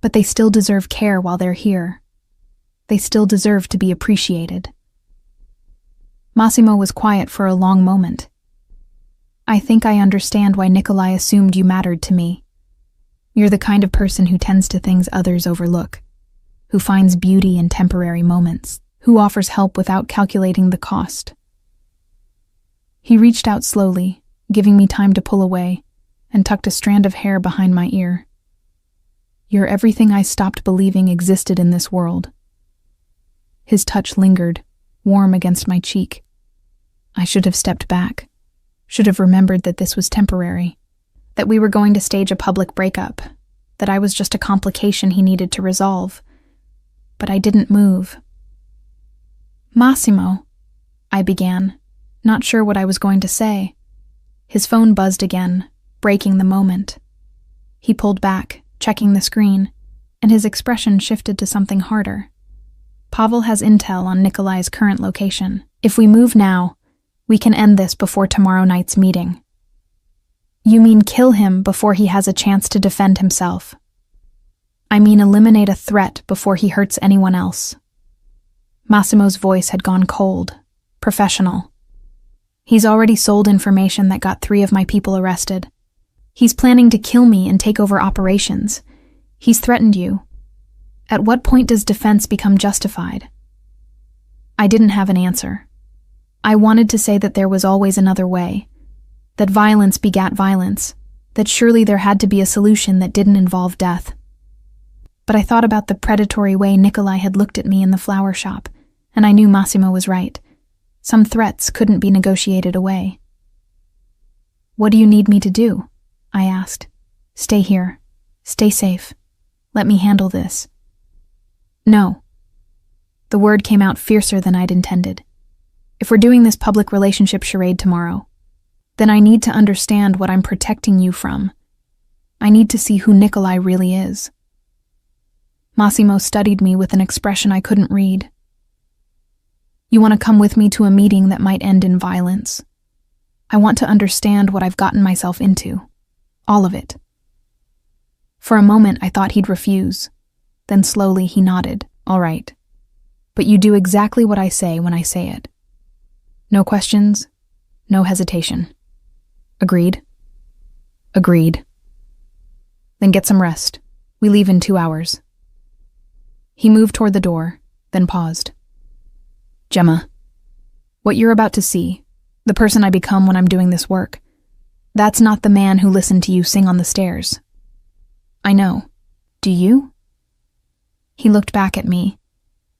but they still deserve care while they're here. They still deserve to be appreciated. Massimo was quiet for a long moment. "I think I understand why Nikolai assumed you mattered to me. You're the kind of person who tends to things others overlook, who finds beauty in temporary moments, who offers help without calculating the cost. He reached out slowly, giving me time to pull away, and tucked a strand of hair behind my ear. "You're everything I stopped believing existed in this world." His touch lingered, warm against my cheek. I should have stepped back, should have remembered that this was temporary, that we were going to stage a public breakup, that I was just a complication he needed to resolve. But I didn't move. "Massimo," I began, not sure what I was going to say. His phone buzzed again, breaking the moment. He pulled back, checking the screen, and his expression shifted to something harder. "Pavel has intel on Nikolai's current location. If we move now, we can end this before tomorrow night's meeting." "You mean kill him before he has a chance to defend himself?" "I mean eliminate a threat before he hurts anyone else." Massimo's voice had gone cold, professional. "He's already sold information that got 3 of my people arrested. He's planning to kill me and take over operations. He's threatened you. At what point does defense become justified?" I didn't have an answer. I wanted to say that there was always another way, that violence begat violence, that surely there had to be a solution that didn't involve death. But I thought about the predatory way Nikolai had looked at me in the flower shop, and I knew Massimo was right. Some threats couldn't be negotiated away. "What do you need me to do?" I asked. "Stay here. Stay safe. Let me handle this." "No." The word came out fiercer than I'd intended. "If we're doing this public relationship charade tomorrow, then I need to understand what I'm protecting you from. I need to see who Nikolai really is." Massimo studied me with an expression I couldn't read. "You want to come with me to a meeting that might end in violence? I want to understand what I've gotten myself into. All of it." For a moment I thought he'd refuse. Then slowly he nodded. "All right. But you do exactly what I say when I say it. No questions, no hesitation. Agreed?" "Agreed." "Then get some rest. We leave in 2 hours." He moved toward the door, then paused. "Gemma, what you're about to see, the person I become when I'm doing this work, that's not the man who listened to you sing on the stairs." "I know. Do you?" He looked back at me,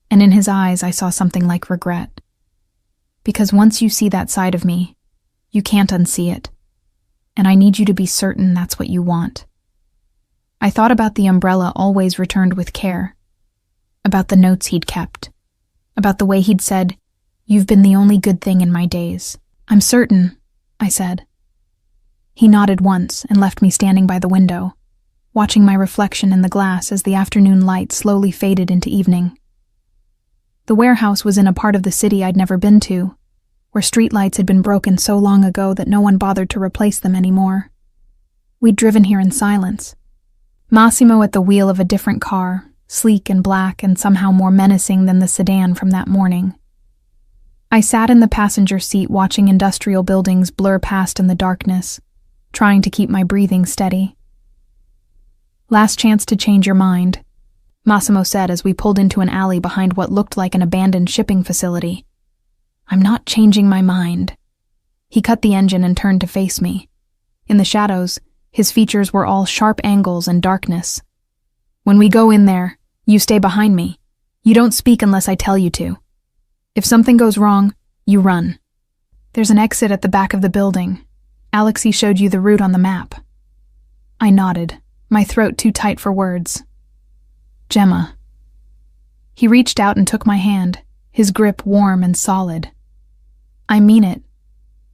and in his eyes I saw something like regret. Because once you see that side of me, you can't unsee it, and I need you to be certain that's what you want. I thought about the umbrella always returned with care, about the notes he'd kept, about the way he'd said, "You've been the only good thing in my days." "I'm certain," I said. He nodded once and left me standing by the window, watching my reflection in the glass as the afternoon light slowly faded into evening. The warehouse was in a part of the city I'd never been to, where streetlights had been broken so long ago that no one bothered to replace them anymore. We'd driven here in silence. Massimo at the wheel of a different car, sleek and black and somehow more menacing than the sedan from that morning. I sat in the passenger seat watching industrial buildings blur past in the darkness, trying to keep my breathing steady. "Last chance to change your mind," Massimo said as we pulled into an alley behind what looked like an abandoned shipping facility. "I'm not changing my mind." He cut the engine and turned to face me. In the shadows, his features were all sharp angles and darkness. "When we go in there, you stay behind me. You don't speak unless I tell you to. If something goes wrong, you run. There's an exit at the back of the building. Alexei showed you the route on the map." I nodded, my throat too tight for words. "Gemma." He reached out and took my hand, his grip warm and solid. "I mean it.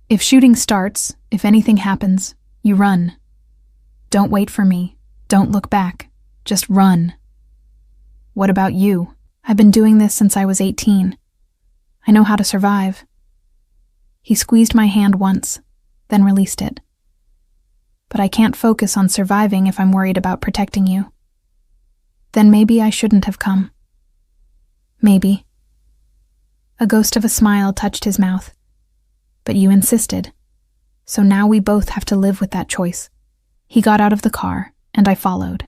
If shooting starts, if anything happens, you run. Don't wait for me. Don't look back. Just run." "What about you?" "I've been doing this since I was 18. I know how to survive." He squeezed my hand once, then released it. "But I can't focus on surviving if I'm worried about protecting you." "Then maybe I shouldn't have come." "Maybe." A ghost of a smile touched his mouth. "But you insisted. So now we both have to live with that choice." He got out of the car, and I followed.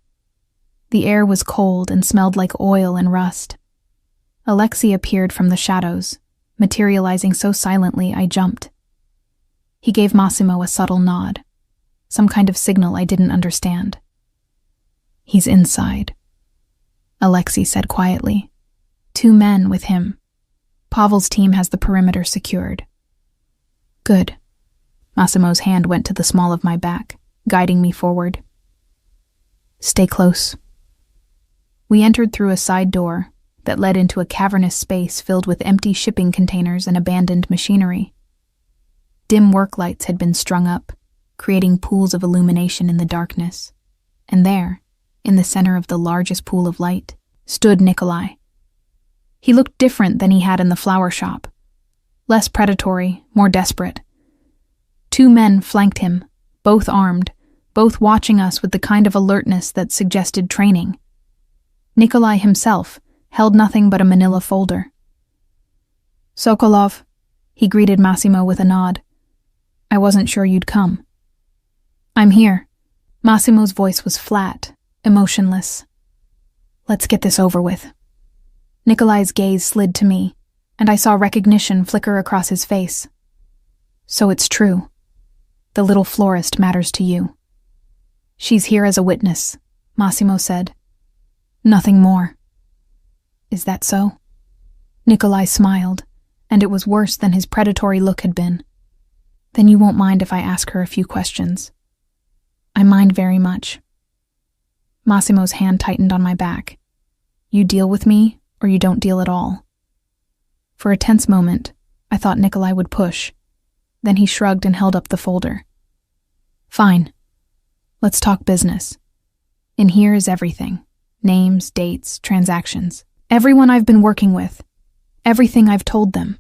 The air was cold and smelled like oil and rust. Alexei appeared from the shadows, materializing so silently I jumped. He gave Massimo a subtle nod, some kind of signal I didn't understand. "He's inside," Alexei said quietly. "2 men with him. Pavel's team has the perimeter secured." "Good." Massimo's hand went to the small of my back, guiding me forward. "Stay close." We entered through a side door that led into a cavernous space filled with empty shipping containers and abandoned machinery. Dim work lights had been strung up, creating pools of illumination in the darkness. And there, in the center of the largest pool of light, stood Nikolai. He looked different than he had in the flower shop. Less predatory, more desperate. 2 men flanked him, both armed, both watching us with the kind of alertness that suggested training. Nikolai himself held nothing but a manila folder. "Sokolov," he greeted Massimo with a nod. "I wasn't sure you'd come." "I'm here." Massimo's voice was flat, emotionless. "Let's get this over with." Nikolai's gaze slid to me, and I saw recognition flicker across his face. "So it's true. The little florist matters to you." "She's here as a witness," Massimo said. "Nothing more." "Is that so?" Nikolai smiled, and it was worse than his predatory look had been. "Then you won't mind if I ask her a few questions." "I mind very much." Massimo's hand tightened on my back. "You deal with me, or you don't deal at all." For a tense moment, I thought Nikolai would push. Then he shrugged and held up the folder. "Fine. Let's talk business. In here is everything. Names, dates, transactions. Everyone I've been working with. Everything I've told them.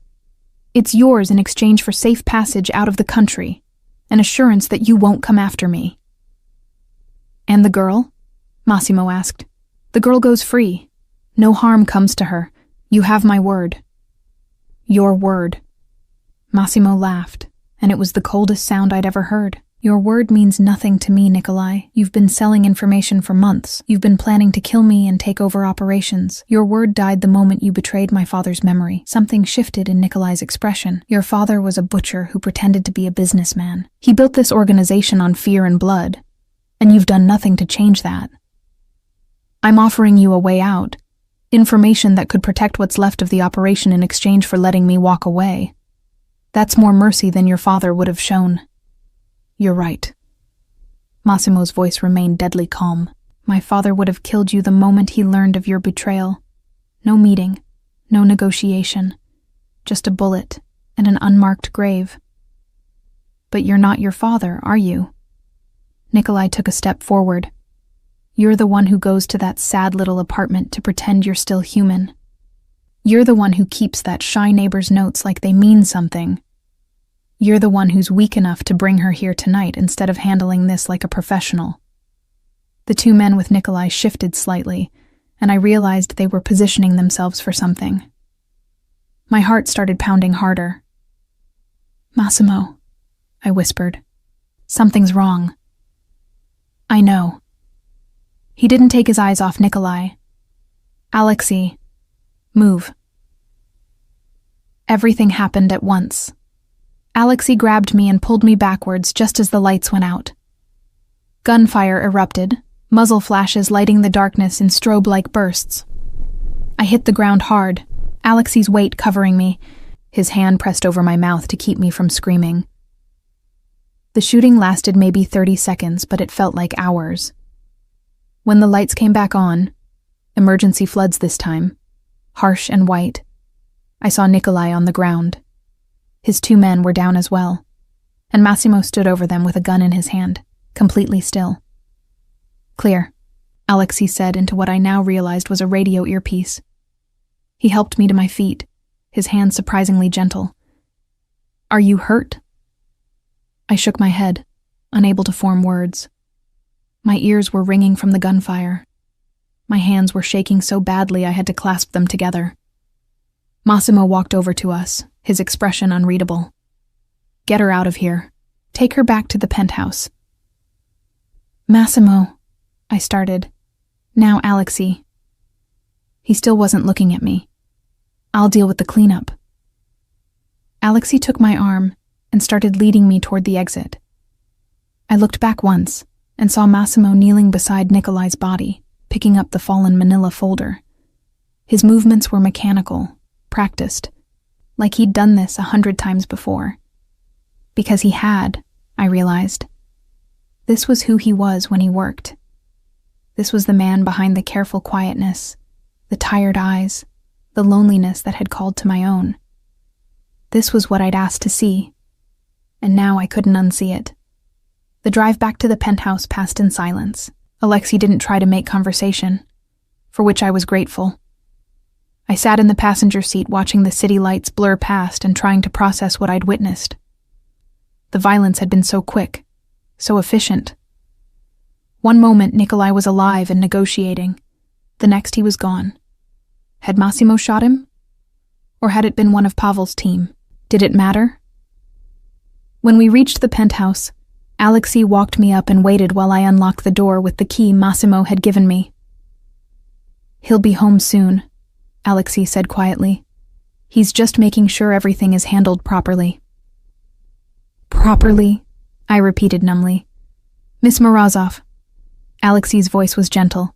It's yours in exchange for safe passage out of the country, an assurance that you won't come after me." "And the girl?" Massimo asked. "The girl goes free. No harm comes to her. You have my word." "Your word." Massimo laughed, and it was the coldest sound I'd ever heard. "Your word means nothing to me, Nikolai. You've been selling information for months. You've been planning to kill me and take over operations. Your word died the moment you betrayed my father's memory." Something shifted in Nikolai's expression. "Your father was a butcher who pretended to be a businessman. He built this organization on fear and blood, and you've done nothing to change that. I'm offering you a way out, information that could protect what's left of the operation in exchange for letting me walk away. That's more mercy than your father would have shown." "You're right." Massimo's voice remained deadly calm. "My father would have killed you the moment he learned of your betrayal. No meeting, no negotiation, just a bullet and an unmarked grave." "But you're not your father, are you?" Nikolai took a step forward. "You're the one who goes to that sad little apartment to pretend you're still human. You're the one who keeps that shy neighbor's notes like they mean something. You're the one who's weak enough to bring her here tonight instead of handling this like a professional." The 2 men with Nikolai shifted slightly, and I realized they were positioning themselves for something. My heart started pounding harder. "Massimo," I whispered. "Something's wrong." "I know." He didn't take his eyes off Nikolai. "Alexei, move." Everything happened at once. Alexei grabbed me and pulled me backwards just as the lights went out. Gunfire erupted, muzzle flashes lighting the darkness in strobe-like bursts. I hit the ground hard, Alexei's weight covering me, his hand pressed over my mouth to keep me from screaming. The shooting lasted maybe 30 seconds, but it felt like hours. When the lights came back on, emergency floods this time, harsh and white, I saw Nikolai on the ground. His 2 men were down as well, and Massimo stood over them with a gun in his hand, completely still. "Clear," Alexei said into what I now realized was a radio earpiece. He helped me to my feet, his hand surprisingly gentle. "Are you hurt?" I shook my head, unable to form words. My ears were ringing from the gunfire. My hands were shaking so badly I had to clasp them together. Massimo walked over to us, his expression unreadable. "Get her out of here. Take her back to the penthouse." "Massimo," I started. Now, Alexei. He still wasn't looking at me. I'll deal with the cleanup. Alexei took my arm and started leading me toward the exit. I looked back once and saw Massimo kneeling beside Nikolai's body, picking up the fallen manila folder. His movements were mechanical, practiced, like he'd done this 100 times before. Because he had, I realized. This was who he was when he worked. This was the man behind the careful quietness, the tired eyes, the loneliness that had called to my own. This was what I'd asked to see, and now I couldn't unsee it. The drive back to the penthouse passed in silence. Alexei didn't try to make conversation, for which I was grateful. I sat in the passenger seat watching the city lights blur past and trying to process what I'd witnessed. The violence had been so quick, so efficient. One moment Nikolai was alive and negotiating, the next he was gone. Had Massimo shot him? Or had it been one of Pavel's team? Did it matter? When we reached the penthouse, Alexei walked me up and waited while I unlocked the door with the key Massimo had given me. "He'll be home soon," Alexei said quietly. "He's just making sure everything is handled properly." "Properly?" I repeated numbly. "Miss Morozov." Alexei's voice was gentle.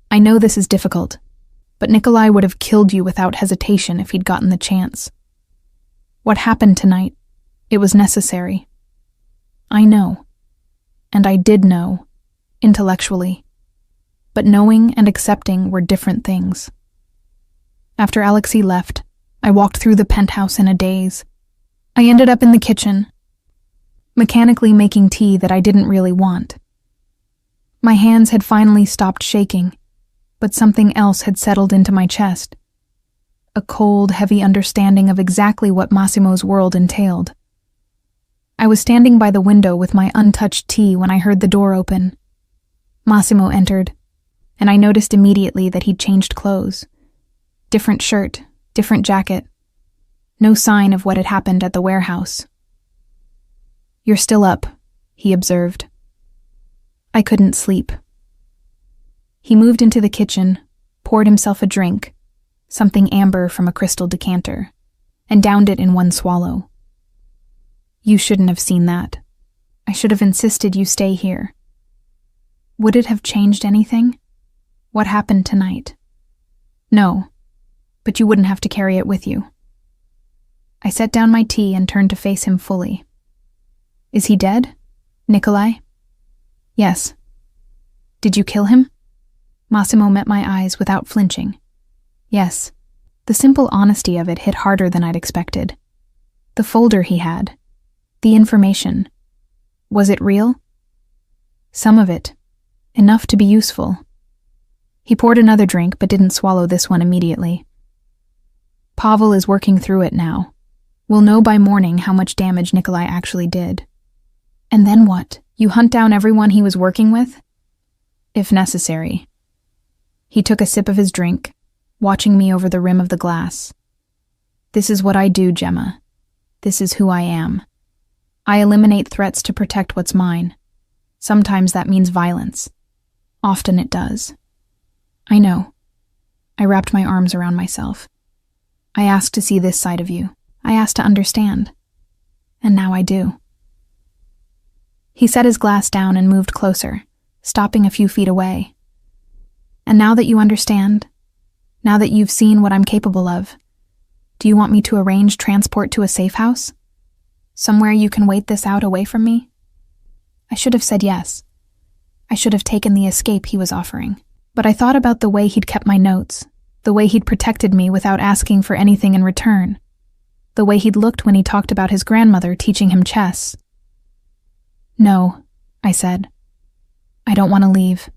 "I know this is difficult, but Nikolai would have killed you without hesitation if he'd gotten the chance. What happened tonight, it was necessary. I know, and I did know, intellectually, but knowing and accepting were different things." After Alexei left, I walked through the penthouse in a daze. I ended up in the kitchen, mechanically making tea that I didn't really want. My hands had finally stopped shaking, but something else had settled into my chest. A cold, heavy understanding of exactly what Massimo's world entailed. I was standing by the window with my untouched tea when I heard the door open. Massimo entered, and I noticed immediately that he'd changed clothes. Different shirt, different jacket. No sign of what had happened at the warehouse. "You're still up," he observed. I couldn't sleep. He moved into the kitchen, poured himself a drink, something amber from a crystal decanter, and downed it in one swallow. "You shouldn't have seen that. I should have insisted you stay here." "Would it have changed anything? What happened tonight?" "No, but you wouldn't have to carry it with you." I set down my tea and turned to face him fully. "Is he dead? Nikolai?" "Yes." "Did you kill him?" Massimo met my eyes without flinching. "Yes." The simple honesty of it hit harder than I'd expected. The folder he had. The information. Was it real? Some of it. Enough to be useful. He poured another drink but didn't swallow this one immediately. "Pavel is working through it now. We'll know by morning how much damage Nikolai actually did." "And then what? You hunt down everyone he was working with?" "If necessary." He took a sip of his drink, watching me over the rim of the glass. "This is what I do, Gemma. This is who I am. I eliminate threats to protect what's mine. Sometimes that means violence. Often it does." "I know." I wrapped my arms around myself. "I asked to see this side of you. I asked to understand. And now I do." He set his glass down and moved closer, stopping a few feet away. "And now that you understand, now that you've seen what I'm capable of, do you want me to arrange transport to a safe house? Somewhere you can wait this out away from me?" I should have said yes. I should have taken the escape he was offering. But I thought about the way he'd kept my notes, the way he'd protected me without asking for anything in return, the way he'd looked when he talked about his grandmother teaching him chess. "No," I said. "I don't want to leave."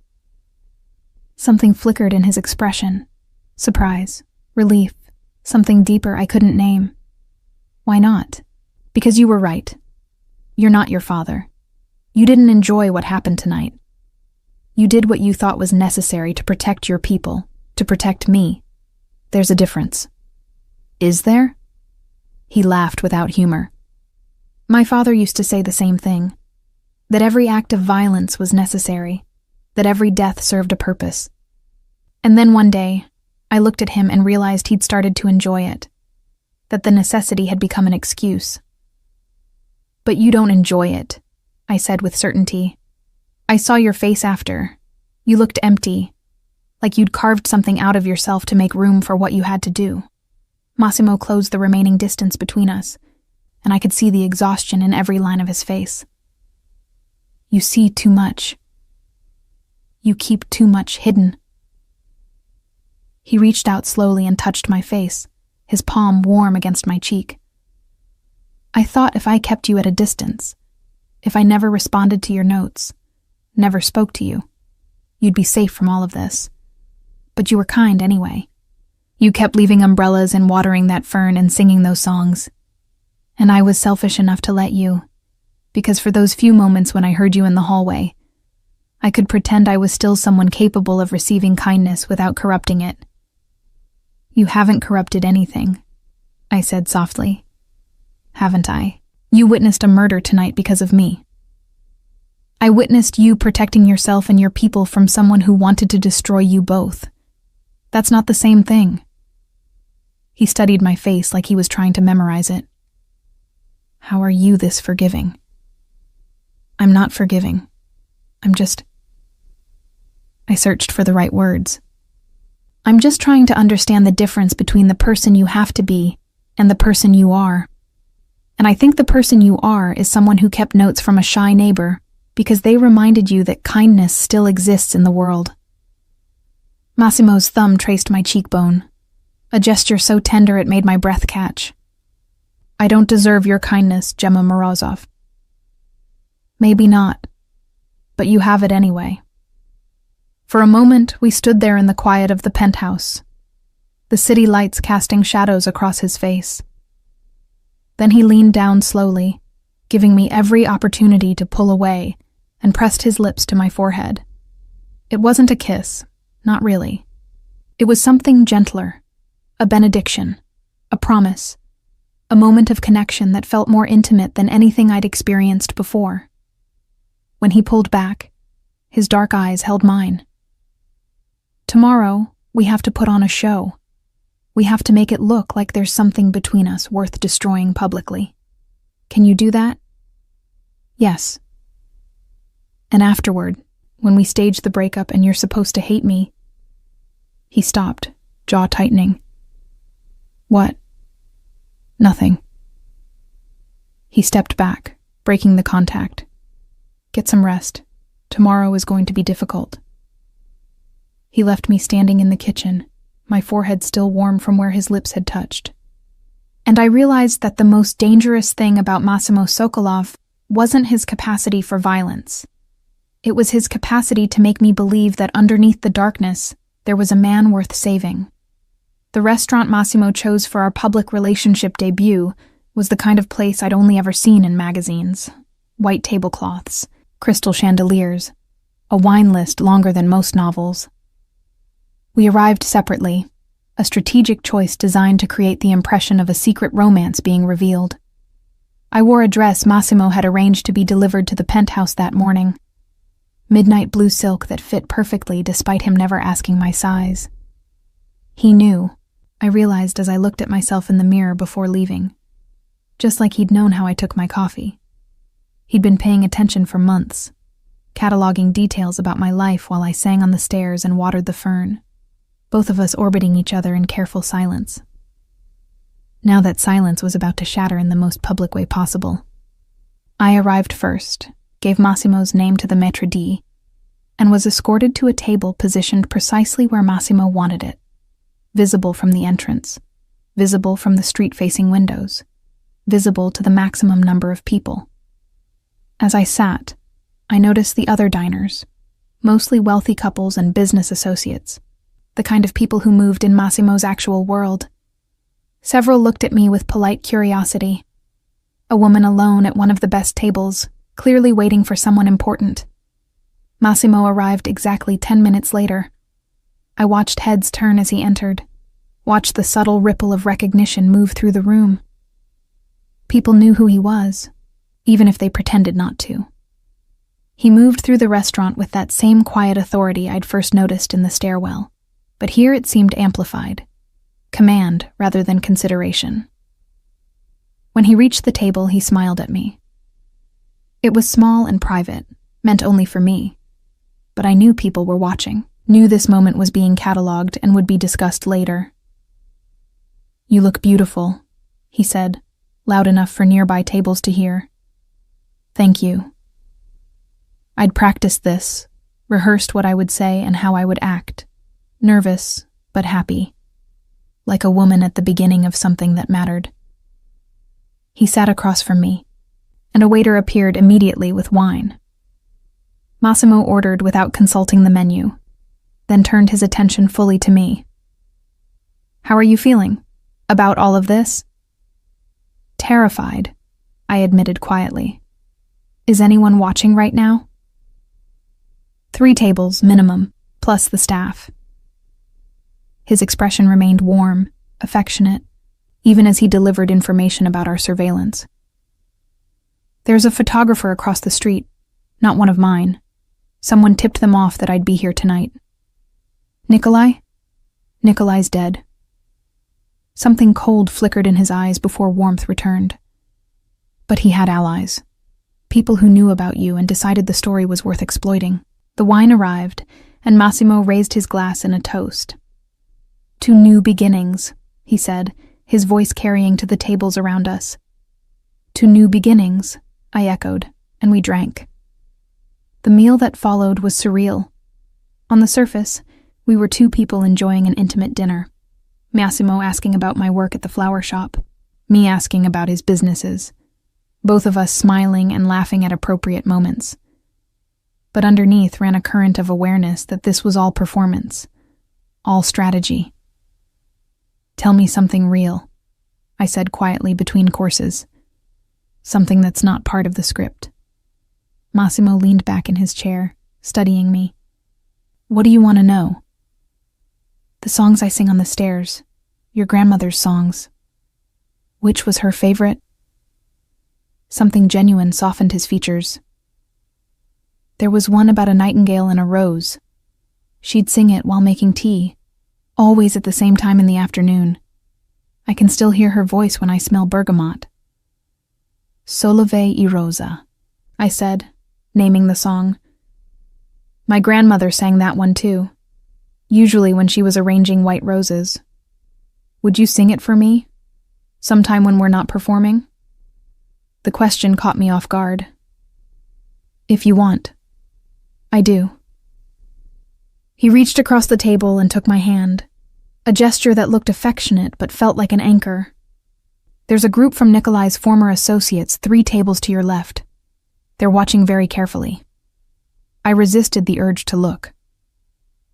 Something flickered in his expression. Surprise, relief, something deeper I couldn't name. "Why not?" "Because you were right. You're not your father. You didn't enjoy what happened tonight. You did what you thought was necessary to protect your people, to protect me. There's a difference." "Is there?" He laughed without humor. "My father used to say the same thing, that every act of violence was necessary, that every death served a purpose. And then one day, I looked at him and realized he'd started to enjoy it, that the necessity had become an excuse. "But you don't enjoy it," I said with certainty. "I saw your face after. You looked empty, like you'd carved something out of yourself to make room for what you had to do." Massimo closed the remaining distance between us, and I could see the exhaustion in every line of his face. "You see too much. You keep too much hidden." He reached out slowly and touched my face, his palm warm against my cheek. "I thought if I kept you at a distance, if I never responded to your notes, never spoke to you, you'd be safe from all of this. But you were kind anyway. You kept leaving umbrellas and watering that fern and singing those songs. And I was selfish enough to let you, because for those few moments when I heard you in the hallway, I could pretend I was still someone capable of receiving kindness without corrupting it." "You haven't corrupted anything," I said softly. "Haven't I? You witnessed a murder tonight because of me. I witnessed you protecting yourself and your people from someone who wanted to destroy you both. That's not the same thing." He studied my face like he was trying to memorize it. "How are you this forgiving?" "I'm not forgiving. I searched for the right words. "I'm just trying to understand the difference between the person you have to be and the person you are. And I think the person you are is someone who kept notes from a shy neighbor because they reminded you that kindness still exists in the world." Massimo's thumb traced my cheekbone, a gesture so tender it made my breath catch. "I don't deserve your kindness, Gemma Morozov." "Maybe not, but you have it anyway." For a moment, we stood there in the quiet of the penthouse, the city lights casting shadows across his face. Then he leaned down slowly, giving me every opportunity to pull away, and pressed his lips to my forehead. It wasn't a kiss, not really. It was something gentler, a benediction, a promise, a moment of connection that felt more intimate than anything I'd experienced before. When he pulled back, his dark eyes held mine. "Tomorrow, we have to put on a show. We have to make it look like there's something between us worth destroying publicly. Can you do that?" "Yes." "And afterward, when we stage the breakup and you're supposed to hate me..." He stopped, jaw tightening. "What?" "Nothing." He stepped back, breaking the contact. "Get some rest. Tomorrow is going to be difficult." He left me standing in the kitchen, my forehead still warm from where his lips had touched. And I realized that the most dangerous thing about Massimo Sokolov wasn't his capacity for violence. It was his capacity to make me believe that underneath the darkness, there was a man worth saving. The restaurant Massimo chose for our public relationship debut was the kind of place I'd only ever seen in magazines. White tablecloths, crystal chandeliers, a wine list longer than most novels. We arrived separately, a strategic choice designed to create the impression of a secret romance being revealed. I wore a dress Massimo had arranged to be delivered to the penthouse that morning. Midnight blue silk that fit perfectly despite him never asking my size. He knew, I realized as I looked at myself in the mirror before leaving. Just like he'd known how I took my coffee. He'd been paying attention for months, cataloging details about my life while I sang on the stairs and watered the fern, both of us orbiting each other in careful silence. Now that silence was about to shatter in the most public way possible. I arrived first, gave Massimo's name to the maître d', and was escorted to a table positioned precisely where Massimo wanted it, visible from the entrance, visible from the street-facing windows, visible to the maximum number of people. As I sat, I noticed the other diners, mostly wealthy couples and business associates, the kind of people who moved in Massimo's actual world. Several looked at me with polite curiosity. A woman alone at one of the best tables, clearly waiting for someone important. Massimo arrived exactly 10 minutes later. I watched heads turn as he entered, watched the subtle ripple of recognition move through the room. People knew who he was, even if they pretended not to. He moved through the restaurant with that same quiet authority I'd first noticed in the stairwell. but here it seemed amplified, command rather than consideration. When he reached the table, he smiled at me. It was small and private, meant only for me, but I knew people were watching, knew this moment was being catalogued and would be discussed later. "You look beautiful," he said, loud enough for nearby tables to hear. "Thank you." I'd practiced this, rehearsed what I would say and how I would act, nervous but happy, like a woman at the beginning of something that mattered. He sat across from me, and a waiter appeared immediately with wine. Massimo ordered without consulting the menu, then turned his attention fully to me. "How are you feeling? About all of this?" "Terrified," I admitted quietly. "Is anyone watching right now?" 3 tables, minimum, plus the staff. His expression remained warm, affectionate, even as he delivered information about our surveillance. "There's a photographer across the street, not one of mine. Someone tipped them off that I'd be here tonight." "Nikolai?" "Nikolai's dead." Something cold flickered in his eyes before warmth returned. "But he had allies. People who knew about you and decided the story was worth exploiting." The wine arrived, and Massimo raised his glass in a toast. "To new beginnings," he said, his voice carrying to the tables around us. "To new beginnings," I echoed, and we drank. The meal that followed was surreal. On the surface, we were 2 people enjoying an intimate dinner. Massimo asking about my work at the flower shop, me asking about his businesses, both of us smiling and laughing at appropriate moments. But underneath ran a current of awareness that this was all performance, all strategy. "Tell me something real," I said quietly between courses. "Something that's not part of the script." Massimo leaned back in his chair, studying me. "What do you want to know?" "The songs I sing on the stairs, your grandmother's songs. Which was her favorite?" Something genuine softened his features. "There was one about a nightingale and a rose. She'd sing it while making tea, always at the same time in the afternoon. I can still hear her voice when I smell bergamot." "Solove e Rosa," I said, naming the song. "My grandmother sang that one too, usually when she was arranging white roses. Would you sing it for me? Sometime when we're not performing?" The question caught me off guard. "If you want." "I do." He reached across the table and took my hand, a gesture that looked affectionate but felt like an anchor. "There's a group from Nikolai's former associates 3 tables to your left. They're watching very carefully." I resisted the urge to look.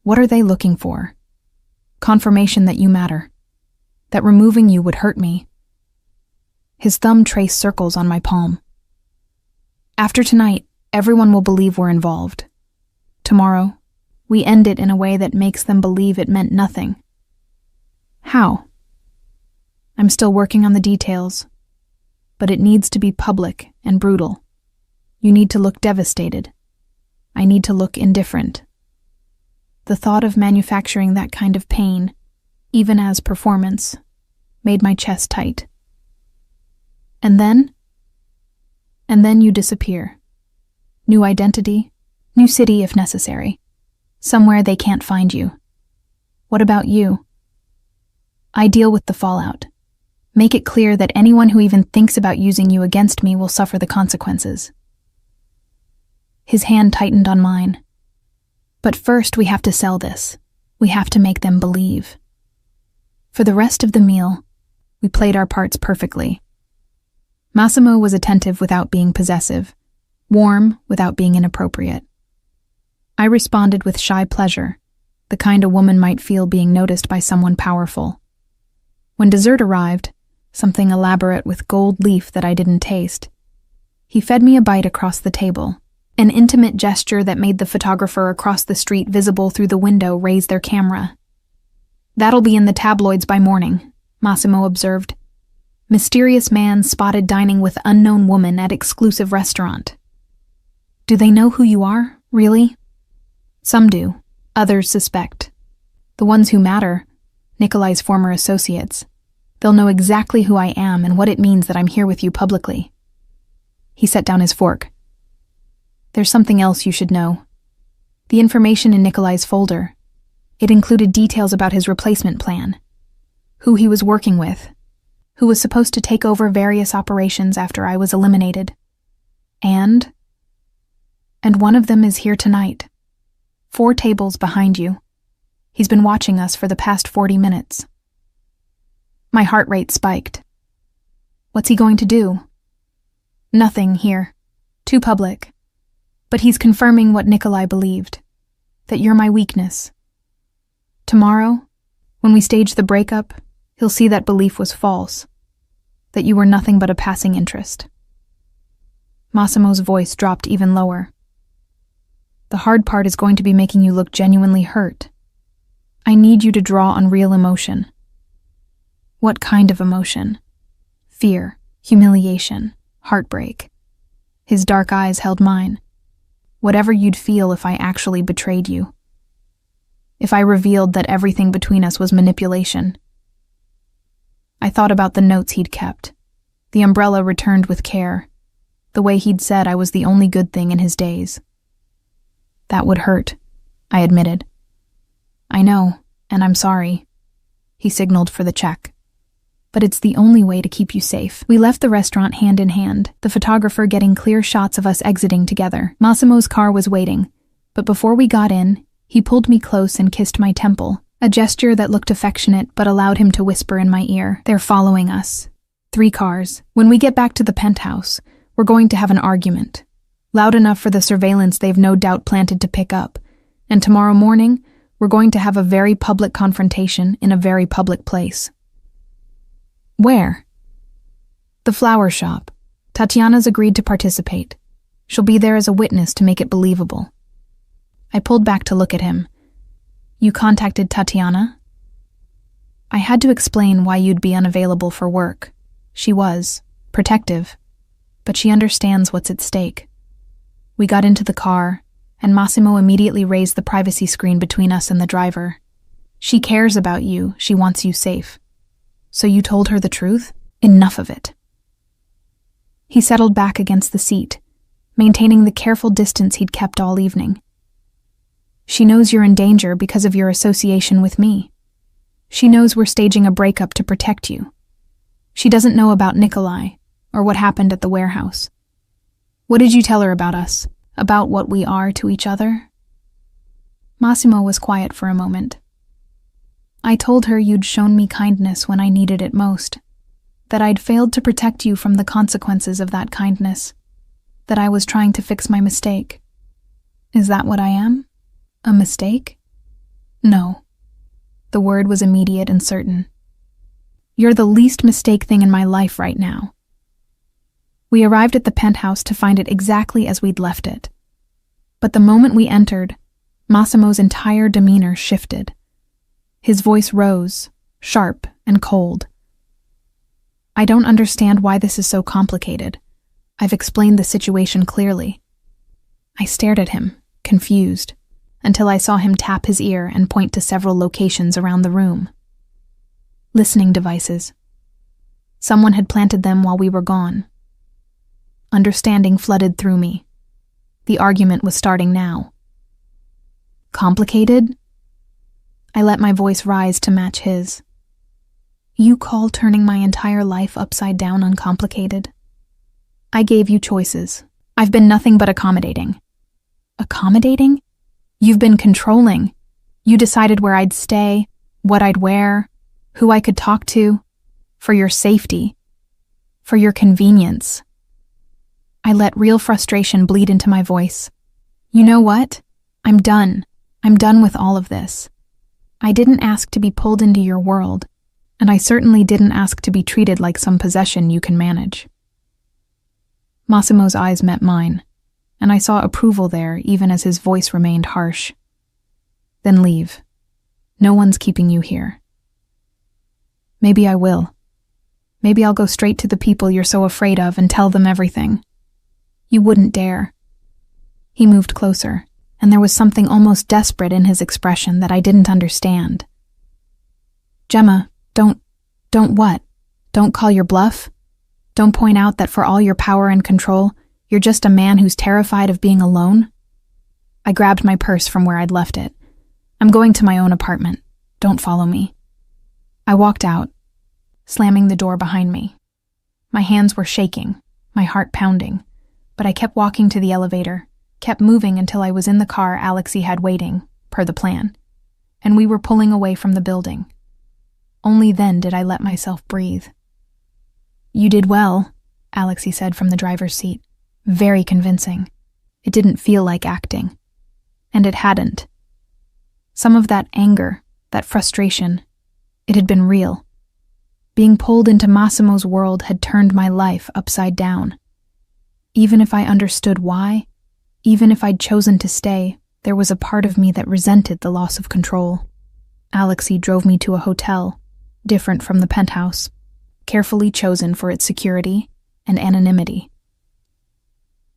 What are they looking for? Confirmation that you matter, that removing you would hurt me. His thumb traced circles on my palm. "After tonight, everyone will believe we're involved. Tomorrow, we end it in a way that makes them believe it meant nothing." "How?" "I'm still working on the details, but it needs to be public and brutal. You need to look devastated. I need to look indifferent." The thought of manufacturing that kind of pain, even as performance, made my chest tight. "And then?" "And then you disappear. New identity, new city if necessary. Somewhere they can't find you. What about you?" "I deal with the fallout. Make it clear that anyone who even thinks about using you against me will suffer the consequences." His hand tightened on mine. "But first we have to sell this. We have to make them believe." For the rest of the meal, we played our parts perfectly. Massimo was attentive without being possessive, warm without being inappropriate. I responded with shy pleasure, the kind a woman might feel being noticed by someone powerful. When dessert arrived, something elaborate with gold leaf that I didn't taste, he fed me a bite across the table, an intimate gesture that made the photographer across the street visible through the window raise their camera. "That'll be in the tabloids by morning," Massimo observed. "Mysterious man spotted dining with unknown woman at exclusive restaurant." "Do they know who you are, really?" "Some do, others suspect. The ones who matter, Nikolai's former associates. They'll know exactly who I am and what it means that I'm here with you publicly. He set down his fork. There's something else you should know. The information in Nikolai's folder. It included details about his replacement plan, who he was working with, who was supposed to take over various operations after I was eliminated. And one of them is here tonight. 4 tables behind you. He's been watching us for the past 40 minutes. My heart rate spiked. What's he going to do? Nothing here. Too public. But he's confirming what Nikolai believed, that you're my weakness. Tomorrow, when we stage the breakup, he'll see that belief was false, that you were nothing but a passing interest. Massimo's voice dropped even lower. The hard part is going to be making you look genuinely hurt. I need you to draw on real emotion. What kind of emotion? Fear, humiliation, heartbreak. His dark eyes held mine. Whatever you'd feel if I actually betrayed you. If I revealed that everything between us was manipulation. I thought about the notes he'd kept, the umbrella returned with care, the way he'd said I was the only good thing in his days. That would hurt, I admitted. I know, and I'm sorry. He signaled for the check. But it's the only way to keep you safe. We left the restaurant hand in hand, the photographer getting clear shots of us exiting together. Massimo's car was waiting, but before we got in, he pulled me close and kissed my temple, a gesture that looked affectionate but allowed him to whisper in my ear. They're following us. 3 cars. When we get back to the penthouse, we're going to have an argument. Loud enough for the surveillance they've no doubt planted to pick up. And tomorrow morning, we're going to have a very public confrontation in a very public place. Where? The flower shop. Tatiana's agreed to participate. She'll be there as a witness to make it believable. I pulled back to look at him. You contacted Tatiana? I had to explain why you'd be unavailable for work. She was protective, but she understands what's at stake. We got into the car, and Massimo immediately raised the privacy screen between us and the driver. She cares about you, she wants you safe. So you told her the truth? Enough of it. He settled back against the seat, maintaining the careful distance he'd kept all evening. She knows you're in danger because of your association with me. She knows we're staging a breakup to protect you. She doesn't know about Nikolai, or what happened at the warehouse. What did you tell her about us? About what we are to each other? Massimo was quiet for a moment. I told her you'd shown me kindness when I needed it most, that I'd failed to protect you from the consequences of that kindness, that I was trying to fix my mistake. Is that what I am? A mistake? No. The word was immediate and certain. You're the least mistake thing in my life right now. We arrived at the penthouse to find it exactly as we'd left it. But the moment we entered, Massimo's entire demeanor shifted. His voice rose, sharp and cold. I don't understand why this is so complicated. I've explained the situation clearly. I stared at him, confused, until I saw him tap his ear and point to several locations around the room. Listening devices. Someone had planted them while we were gone. Understanding flooded through me. The argument was starting now. Complicated? I let my voice rise to match his. You call turning my entire life upside down uncomplicated? I gave you choices. I've been nothing but accommodating. Accommodating? You've been controlling. You decided where I'd stay, what I'd wear, who I could talk to, for your safety, for your convenience. I let real frustration bleed into my voice. You know what? I'm done. I'm done with all of this. I didn't ask to be pulled into your world, and I certainly didn't ask to be treated like some possession you can manage. Massimo's eyes met mine, and I saw approval there even as his voice remained harsh. Then leave. No one's keeping you here. Maybe I will. Maybe I'll go straight to the people you're so afraid of and tell them everything. You wouldn't dare. He moved closer, and there was something almost desperate in his expression that I didn't understand. "Gemma, don't what? Don't call your bluff? Don't point out that for all your power and control, you're just a man who's terrified of being alone?" I grabbed my purse from where I'd left it. "I'm going to my own apartment. Don't follow me." I walked out, slamming the door behind me. My hands were shaking, my heart pounding, but I kept walking to the elevator, kept moving until I was in the car Alexei had waiting, per the plan, and we were pulling away from the building. Only then did I let myself breathe. "You did well," Alexei said from the driver's seat. Very convincing. It didn't feel like acting. And it hadn't. Some of that anger, that frustration, it had been real. Being pulled into Massimo's world had turned my life upside down. Even if I understood why, even if I'd chosen to stay, there was a part of me that resented the loss of control. Alexei drove me to a hotel, different from the penthouse, carefully chosen for its security and anonymity.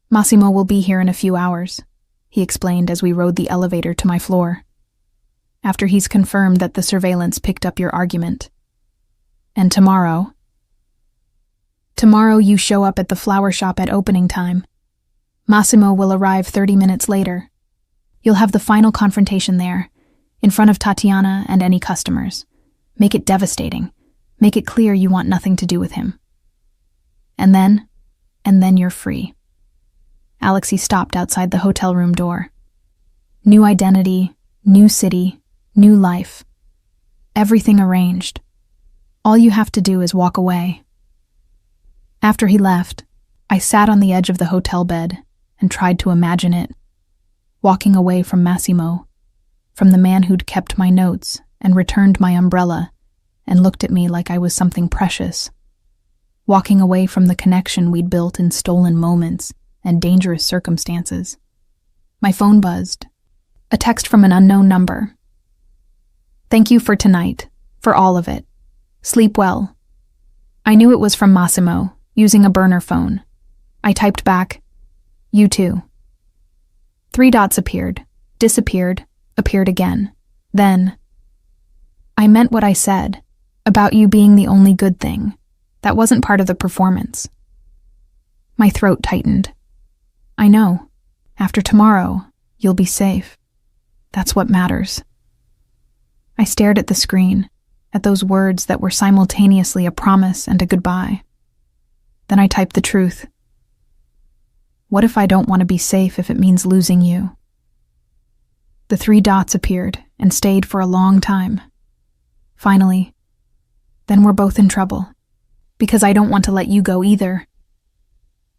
"Massimo will be here in a few hours," he explained as we rode the elevator to my floor. "After he's confirmed that the surveillance picked up your argument. And tomorrow you show up at the flower shop at opening time. Massimo will arrive 30 minutes later. You'll have the final confrontation there, in front of Tatiana and any customers. Make it devastating. Make it clear you want nothing to do with him. And then you're free." Alexei stopped outside the hotel room door. New identity, new city, new life. Everything arranged. All you have to do is walk away. After he left, I sat on the edge of the hotel bed and tried to imagine it. Walking away from Massimo, from the man who'd kept my notes and returned my umbrella and looked at me like I was something precious. Walking away from the connection we'd built in stolen moments and dangerous circumstances. My phone buzzed. A text from an unknown number. "Thank you for tonight, for all of it. Sleep well." I knew it was from Massimo, using a burner phone. I typed back, "You too." 3 dots appeared, disappeared, appeared again. Then, "I meant what I said, about you being the only good thing. That wasn't part of the performance." My throat tightened. "I know. After tomorrow, you'll be safe. That's what matters." I stared at the screen, at those words that were simultaneously a promise and a goodbye. Then I typed the truth. "What if I don't want to be safe if it means losing you?" The 3 dots appeared and stayed for a long time. Finally, "Then we're both in trouble, because I don't want to let you go either."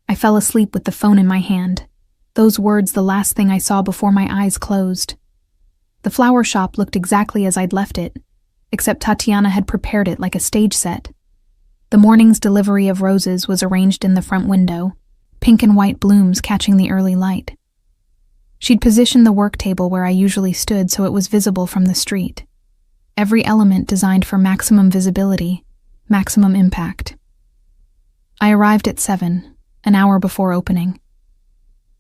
I fell asleep with the phone in my hand, those words the last thing I saw before my eyes closed. The flower shop looked exactly as I'd left it, except Tatiana had prepared it like a stage set. The morning's delivery of roses was arranged in the front window, pink and white blooms catching the early light. She'd positioned the work table where I usually stood so it was visible from the street. Every element designed for maximum visibility, maximum impact. I arrived at 7, an hour before opening.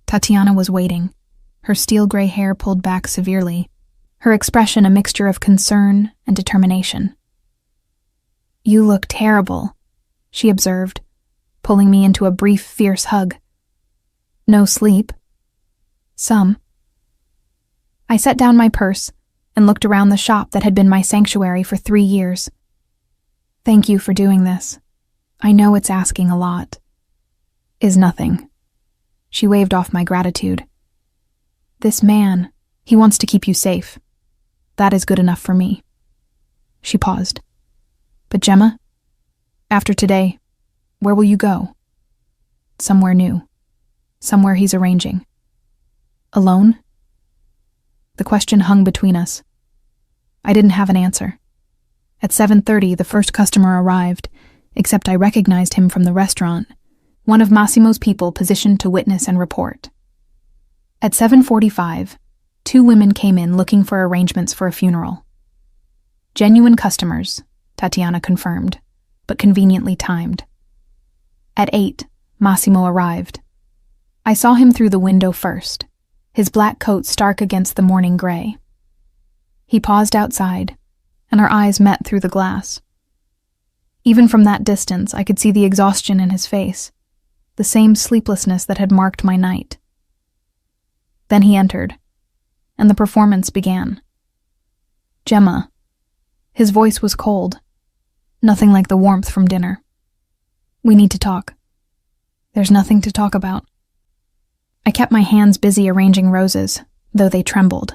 Tatiana was waiting, her steel-gray hair pulled back severely, her expression a mixture of concern and determination. "You look terrible," she observed, pulling me into a brief, fierce hug. "No sleep?" "Some." I set down my purse and looked around the shop that had been my sanctuary for 3 years. "Thank you for doing this. I know it's asking a lot." "Is nothing." She waved off my gratitude. "This man, he wants to keep you safe. That is good enough for me." She paused. "But Gemma, after today, where will you go?" "Somewhere new. Somewhere he's arranging." "Alone?" The question hung between us. I didn't have an answer. At 7:30, the first customer arrived, except I recognized him from the restaurant, one of Massimo's people positioned to witness and report. At 7:45, 2 women came in looking for arrangements for a funeral. Genuine customers, Tatiana confirmed, but conveniently timed. At 8, Massimo arrived. I saw him through the window first, his black coat stark against the morning gray. He paused outside, and our eyes met through the glass. Even from that distance, I could see the exhaustion in his face, the same sleeplessness that had marked my night. Then he entered, and the performance began. Gemma. His voice was cold, nothing like the warmth from dinner. We need to talk. There's nothing to talk about. I kept my hands busy arranging roses, though they trembled.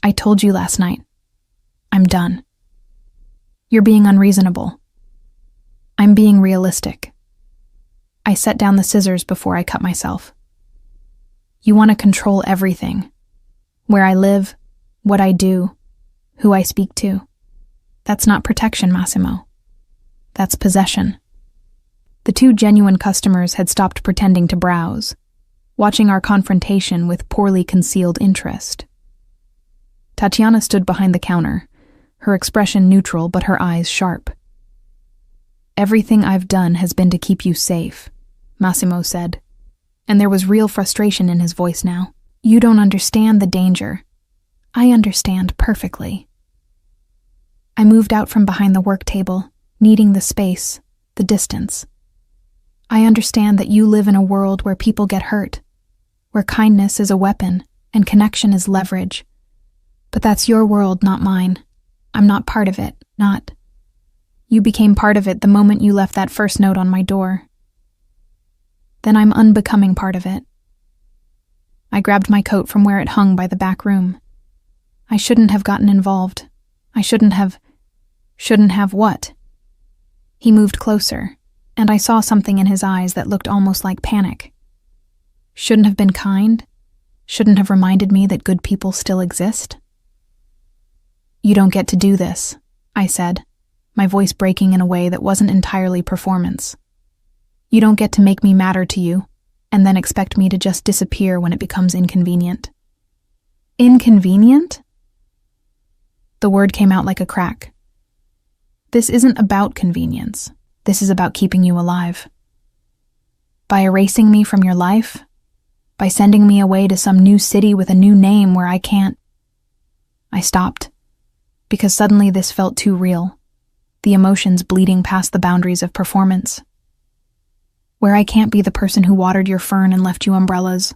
I told you last night. I'm done. You're being unreasonable. I'm being realistic. I set down the scissors before I cut myself. You want to control everything. Where I live, what I do, who I speak to. That's not protection, Massimo. That's possession. The two genuine customers had stopped pretending to browse, watching our confrontation with poorly concealed interest. Tatiana stood behind the counter, her expression neutral but her eyes sharp. Everything I've done has been to keep you safe, Massimo said, and there was real frustration in his voice now. You don't understand the danger. I understand perfectly. I moved out from behind the work table, needing the space, the distance. I understand that you live in a world where people get hurt, where kindness is a weapon and connection is leverage. But that's your world, not mine. I'm not part of it, not. You became part of it the moment you left that first note on my door. Then I'm unbecoming part of it. I grabbed my coat from where it hung by the back room. I shouldn't have gotten involved. I shouldn't have what? He moved closer, and I saw something in his eyes that looked almost like panic. Shouldn't have been kind? Shouldn't have reminded me that good people still exist? You don't get to do this, I said, my voice breaking in a way that wasn't entirely performance. You don't get to make me matter to you, and then expect me to just disappear when it becomes inconvenient. Inconvenient? The word came out like a crack. This isn't about convenience. This is about keeping you alive. By erasing me from your life, by sending me away to some new city with a new name where I can't. I stopped, because suddenly this felt too real, the emotions bleeding past the boundaries of performance. Where I can't be the person who watered your fern and left you umbrellas.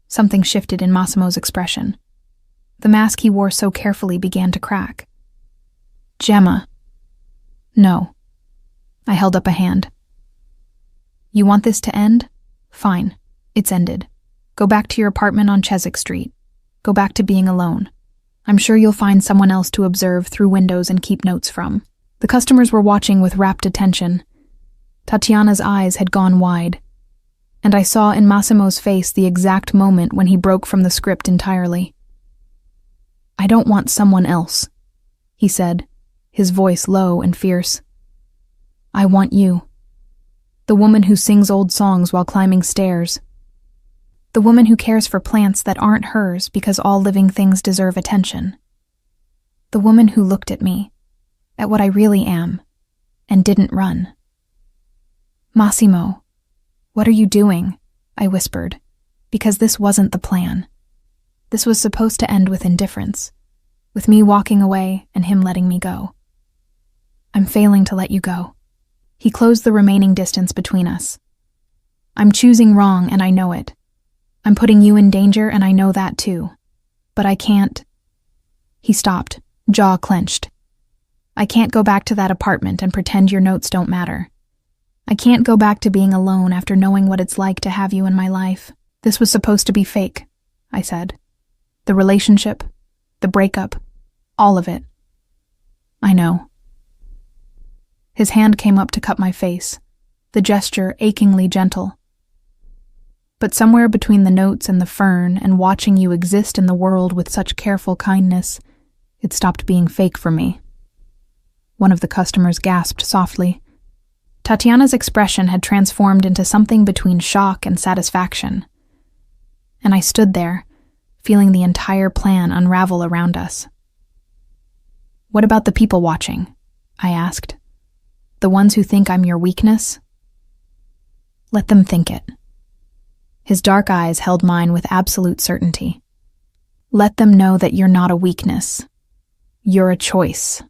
Something shifted in Massimo's expression. The mask he wore so carefully began to crack. Gemma. No. I held up a hand. You want this to end? Fine. It's ended. Go back to your apartment on Chiswick Street. Go back to being alone. I'm sure you'll find someone else to observe through windows and keep notes from. The customers were watching with rapt attention. Tatiana's eyes had gone wide, and I saw in Massimo's face the exact moment when he broke from the script entirely. I don't want someone else, he said, his voice low and fierce. I want you. The woman who sings old songs while climbing stairs. The woman who cares for plants that aren't hers because all living things deserve attention. The woman who looked at me, at what I really am, and didn't run. Massimo, what are you doing? I whispered, because this wasn't the plan. This was supposed to end with indifference, with me walking away and him letting me go. I'm failing to let you go. He closed the remaining distance between us. I'm choosing wrong and I know it. I'm putting you in danger and I know that too. But I can't. He stopped, jaw clenched. I can't go back to that apartment and pretend your notes don't matter. I can't go back to being alone after knowing what it's like to have you in my life. This was supposed to be fake, I said. The relationship, the breakup, all of it. I know. His hand came up to cup my face, the gesture achingly gentle. But somewhere between the notes and the fern and watching you exist in the world with such careful kindness, it stopped being fake for me. One of the customers gasped softly. Tatiana's expression had transformed into something between shock and satisfaction. And I stood there, feeling the entire plan unravel around us. What about the people watching? I asked. The ones who think I'm your weakness? Let them think it. His dark eyes held mine with absolute certainty. Let them know that you're not a weakness. You're a choice.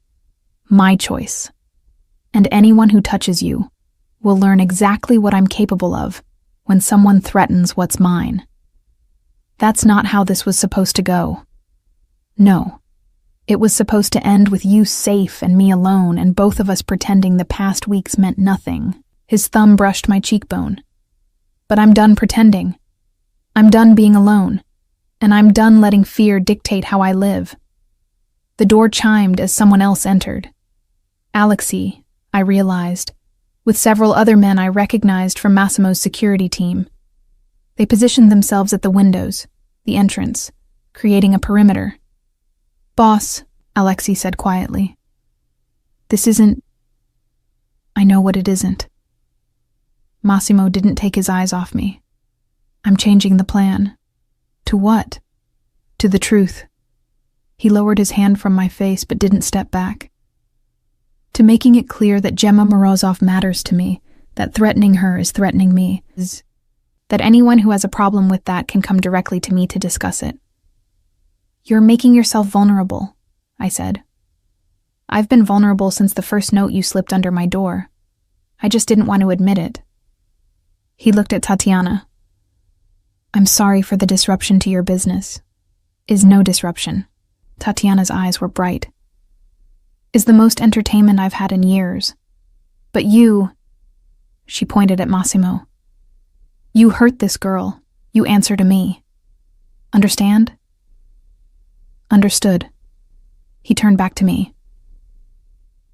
My choice. And anyone who touches you will learn exactly what I'm capable of when someone threatens what's mine. That's not how this was supposed to go. No. It was supposed to end with you safe and me alone, and both of us pretending the past weeks meant nothing. His thumb brushed my cheekbone. But I'm done pretending. I'm done being alone. And I'm done letting fear dictate how I live. The door chimed as someone else entered. Alexei, I realized, with several other men I recognized from Massimo's security team. They positioned themselves at the windows, the entrance, creating a perimeter. Boss, Alexei said quietly. This isn't... I know what it isn't. Massimo didn't take his eyes off me. I'm changing the plan. To what? To the truth. He lowered his hand from my face but didn't step back. To making it clear that Gemma Morozov matters to me, that threatening her is threatening me, that anyone who has a problem with that can come directly to me to discuss it. You're making yourself vulnerable, I said. I've been vulnerable since the first note you slipped under my door. I just didn't want to admit it. He looked at Tatiana. I'm sorry for the disruption to your business. Is no disruption. Tatiana's eyes were bright. Is the most entertainment I've had in years. But you, she pointed at Massimo. You hurt this girl. You answer to me. Understand? Understood. He turned back to me.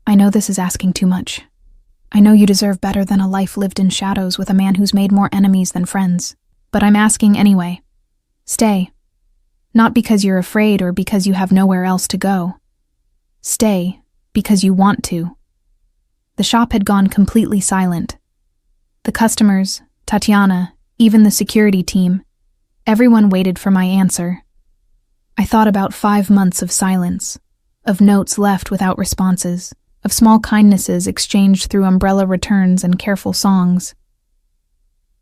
I know this is asking too much. I know you deserve better than a life lived in shadows with a man who's made more enemies than friends. But I'm asking anyway. Stay. Not because you're afraid or because you have nowhere else to go. Stay because you want to. The shop had gone completely silent. The customers, Tatiana, even the security team, everyone waited for my answer. I thought about 5 months of silence, of notes left without responses, of small kindnesses exchanged through umbrella returns and careful songs.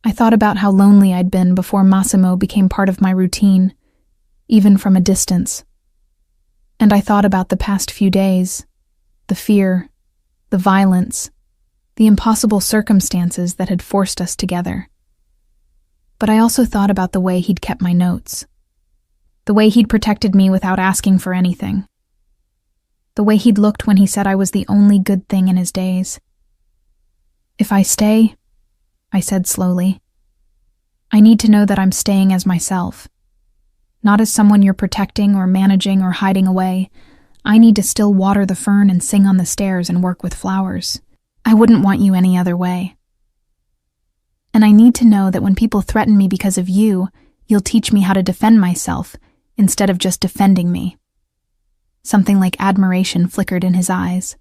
I thought about how lonely I'd been before Massimo became part of my routine, even from a distance. And I thought about the past few days, the fear, the violence, the impossible circumstances that had forced us together. But I also thought about the way he'd kept my notes, the way he'd protected me without asking for anything, the way he'd looked when he said I was the only good thing in his days. If I stay, I said slowly, I need to know that I'm staying as myself. Not as someone you're protecting or managing or hiding away. I need to still water the fern and sing on the stairs and work with flowers. I wouldn't want you any other way. And I need to know that when people threaten me because of you, you'll teach me how to defend myself instead of just defending me. Something like admiration flickered in his eyes.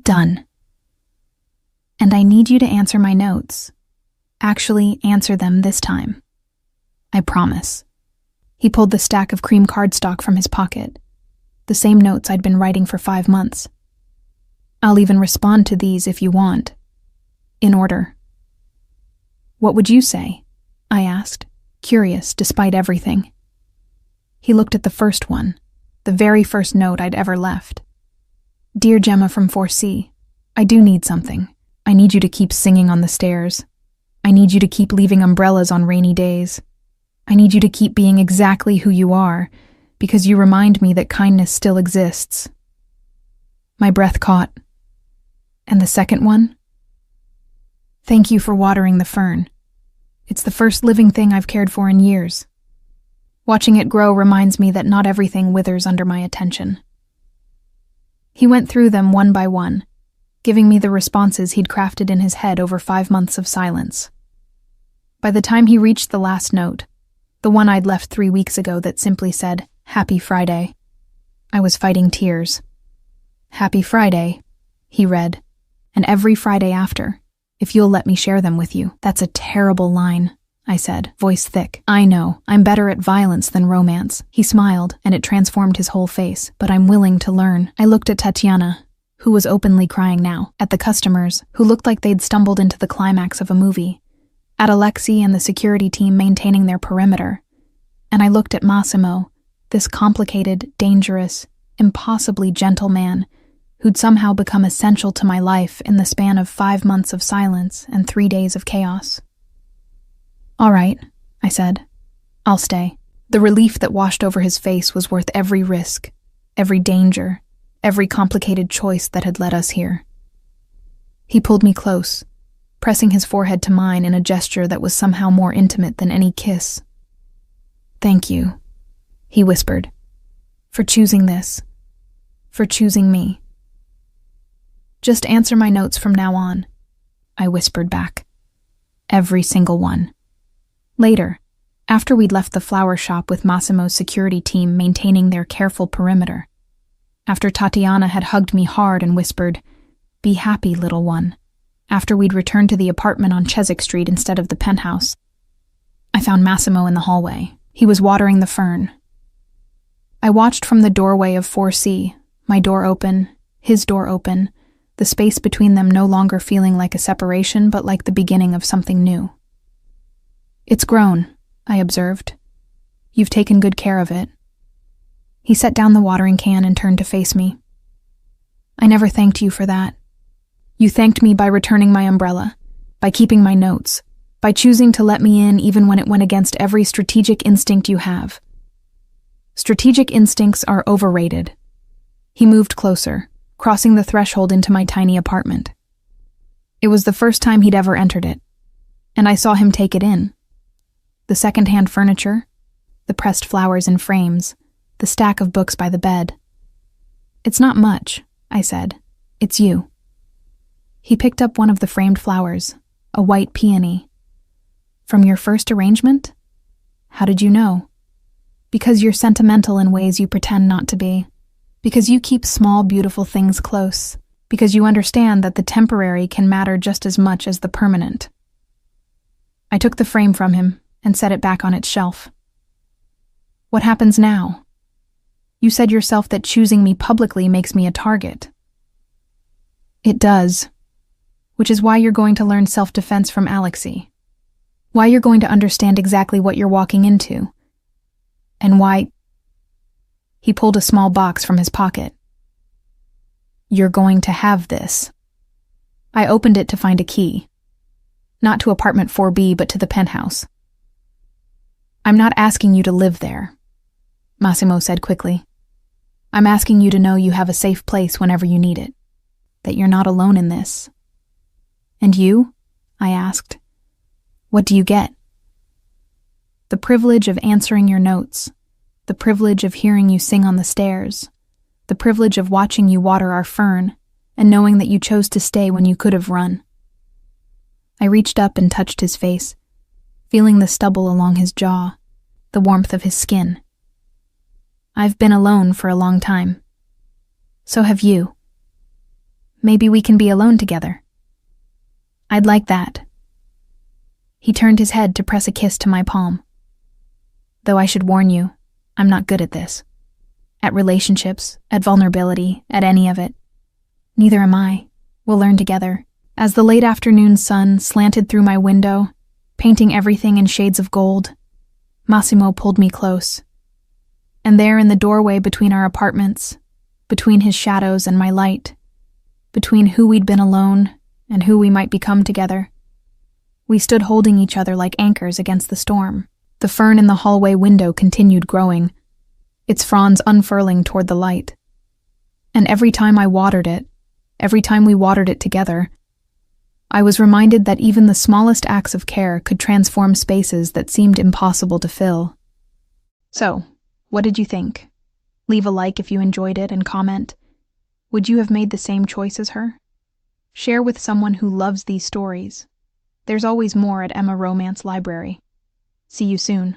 Done. And I need you to answer my notes. Actually answer them this time. I promise. He pulled the stack of cream cardstock from his pocket, the same notes I'd been writing for 5 months. I'll even respond to these if you want. In order. What would you say? I asked, curious despite everything. He looked at the first one, the very first note I'd ever left. Dear Gemma from 4C, I do need something. I need you to keep singing on the stairs. I need you to keep leaving umbrellas on rainy days. I need you to keep being exactly who you are, because you remind me that kindness still exists. My breath caught. And the second one? Thank you for watering the fern. It's the first living thing I've cared for in years. Watching it grow reminds me that not everything withers under my attention. He went through them one by one, giving me the responses he'd crafted in his head over 5 months of silence. By the time he reached the last note, the one I'd left 3 weeks ago that simply said, Happy Friday, I was fighting tears. Happy Friday, he read, and every Friday after, if you'll let me share them with you. That's a terrible line, I said, voice thick. I know, I'm better at violence than romance. He smiled, and it transformed his whole face, but I'm willing to learn. I looked at Tatiana, who was openly crying now, at the customers, who looked like they'd stumbled into the climax of a movie, at Alexei and the security team maintaining their perimeter, and I looked at Massimo, this complicated, dangerous, impossibly gentle man who'd somehow become essential to my life in the span of 5 months of silence and 3 days of chaos. "All right," I said. "I'll stay." The relief that washed over his face was worth every risk, every danger, every complicated choice that had led us here. He pulled me close, pressing his forehead to mine in a gesture that was somehow more intimate than any kiss. "Thank you," he whispered, "for choosing this, for choosing me." "Just answer my notes from now on," I whispered back. "Every single one." Later, after we'd left the flower shop with Massimo's security team maintaining their careful perimeter, after Tatiana had hugged me hard and whispered, "Be happy, little one," after we'd returned to the apartment on Chiswick Street instead of the penthouse, I found Massimo in the hallway. He was watering the fern. I watched from the doorway of 4C, my door open, his door open, the space between them no longer feeling like a separation but like the beginning of something new. "It's grown," I observed. "You've taken good care of it." He set down the watering can and turned to face me. "I never thanked you for that. You thanked me by returning my umbrella, by keeping my notes, by choosing to let me in even when it went against every strategic instinct you have. Strategic instincts are overrated." He moved closer, crossing the threshold into my tiny apartment. It was the first time he'd ever entered it, and I saw him take it in. The second-hand furniture, the pressed flowers in frames, the stack of books by the bed. "It's not much," I said. "It's you." He picked up one of the framed flowers, a white peony. "From your first arrangement? How did you know?" "Because you're sentimental in ways you pretend not to be. Because you keep small, beautiful things close. Because you understand that the temporary can matter just as much as the permanent." I took the frame from him and set it back on its shelf. "What happens now? You said yourself that choosing me publicly makes me a target." "It does. Which is why you're going to learn self-defense from Alexei. Why you're going to understand exactly what you're walking into. And why—" He pulled a small box from his pocket. "You're going to have this." I opened it to find a key. Not to apartment 4B, but to the penthouse. "I'm not asking you to live there," Massimo said quickly. "I'm asking you to know you have a safe place whenever you need it. That you're not alone in this." "And you?" I asked. "What do you get?" "The privilege of answering your notes, the privilege of hearing you sing on the stairs, the privilege of watching you water our fern, and knowing that you chose to stay when you could have run." I reached up and touched his face, feeling the stubble along his jaw, the warmth of his skin. "I've been alone for a long time. So have you. Maybe we can be alone together." "I'd like that." He turned his head to press a kiss to my palm. "Though I should warn you, I'm not good at this. At relationships, at vulnerability, at any of it. Neither am I. We'll learn together." As the late afternoon sun slanted through my window, painting everything in shades of gold, Massimo pulled me close. And there in the doorway between our apartments, between his shadows and my light, between who we'd been alone and who we might become together, we stood holding each other like anchors against the storm. The fern in the hallway window continued growing, its fronds unfurling toward the light. And every time I watered it, every time we watered it together, I was reminded that even the smallest acts of care could transform spaces that seemed impossible to fill. So, what did you think? Leave a like if you enjoyed it and comment. Would you have made the same choice as her? Share with someone who loves these stories. There's always more at Emma Romance Library. See you soon.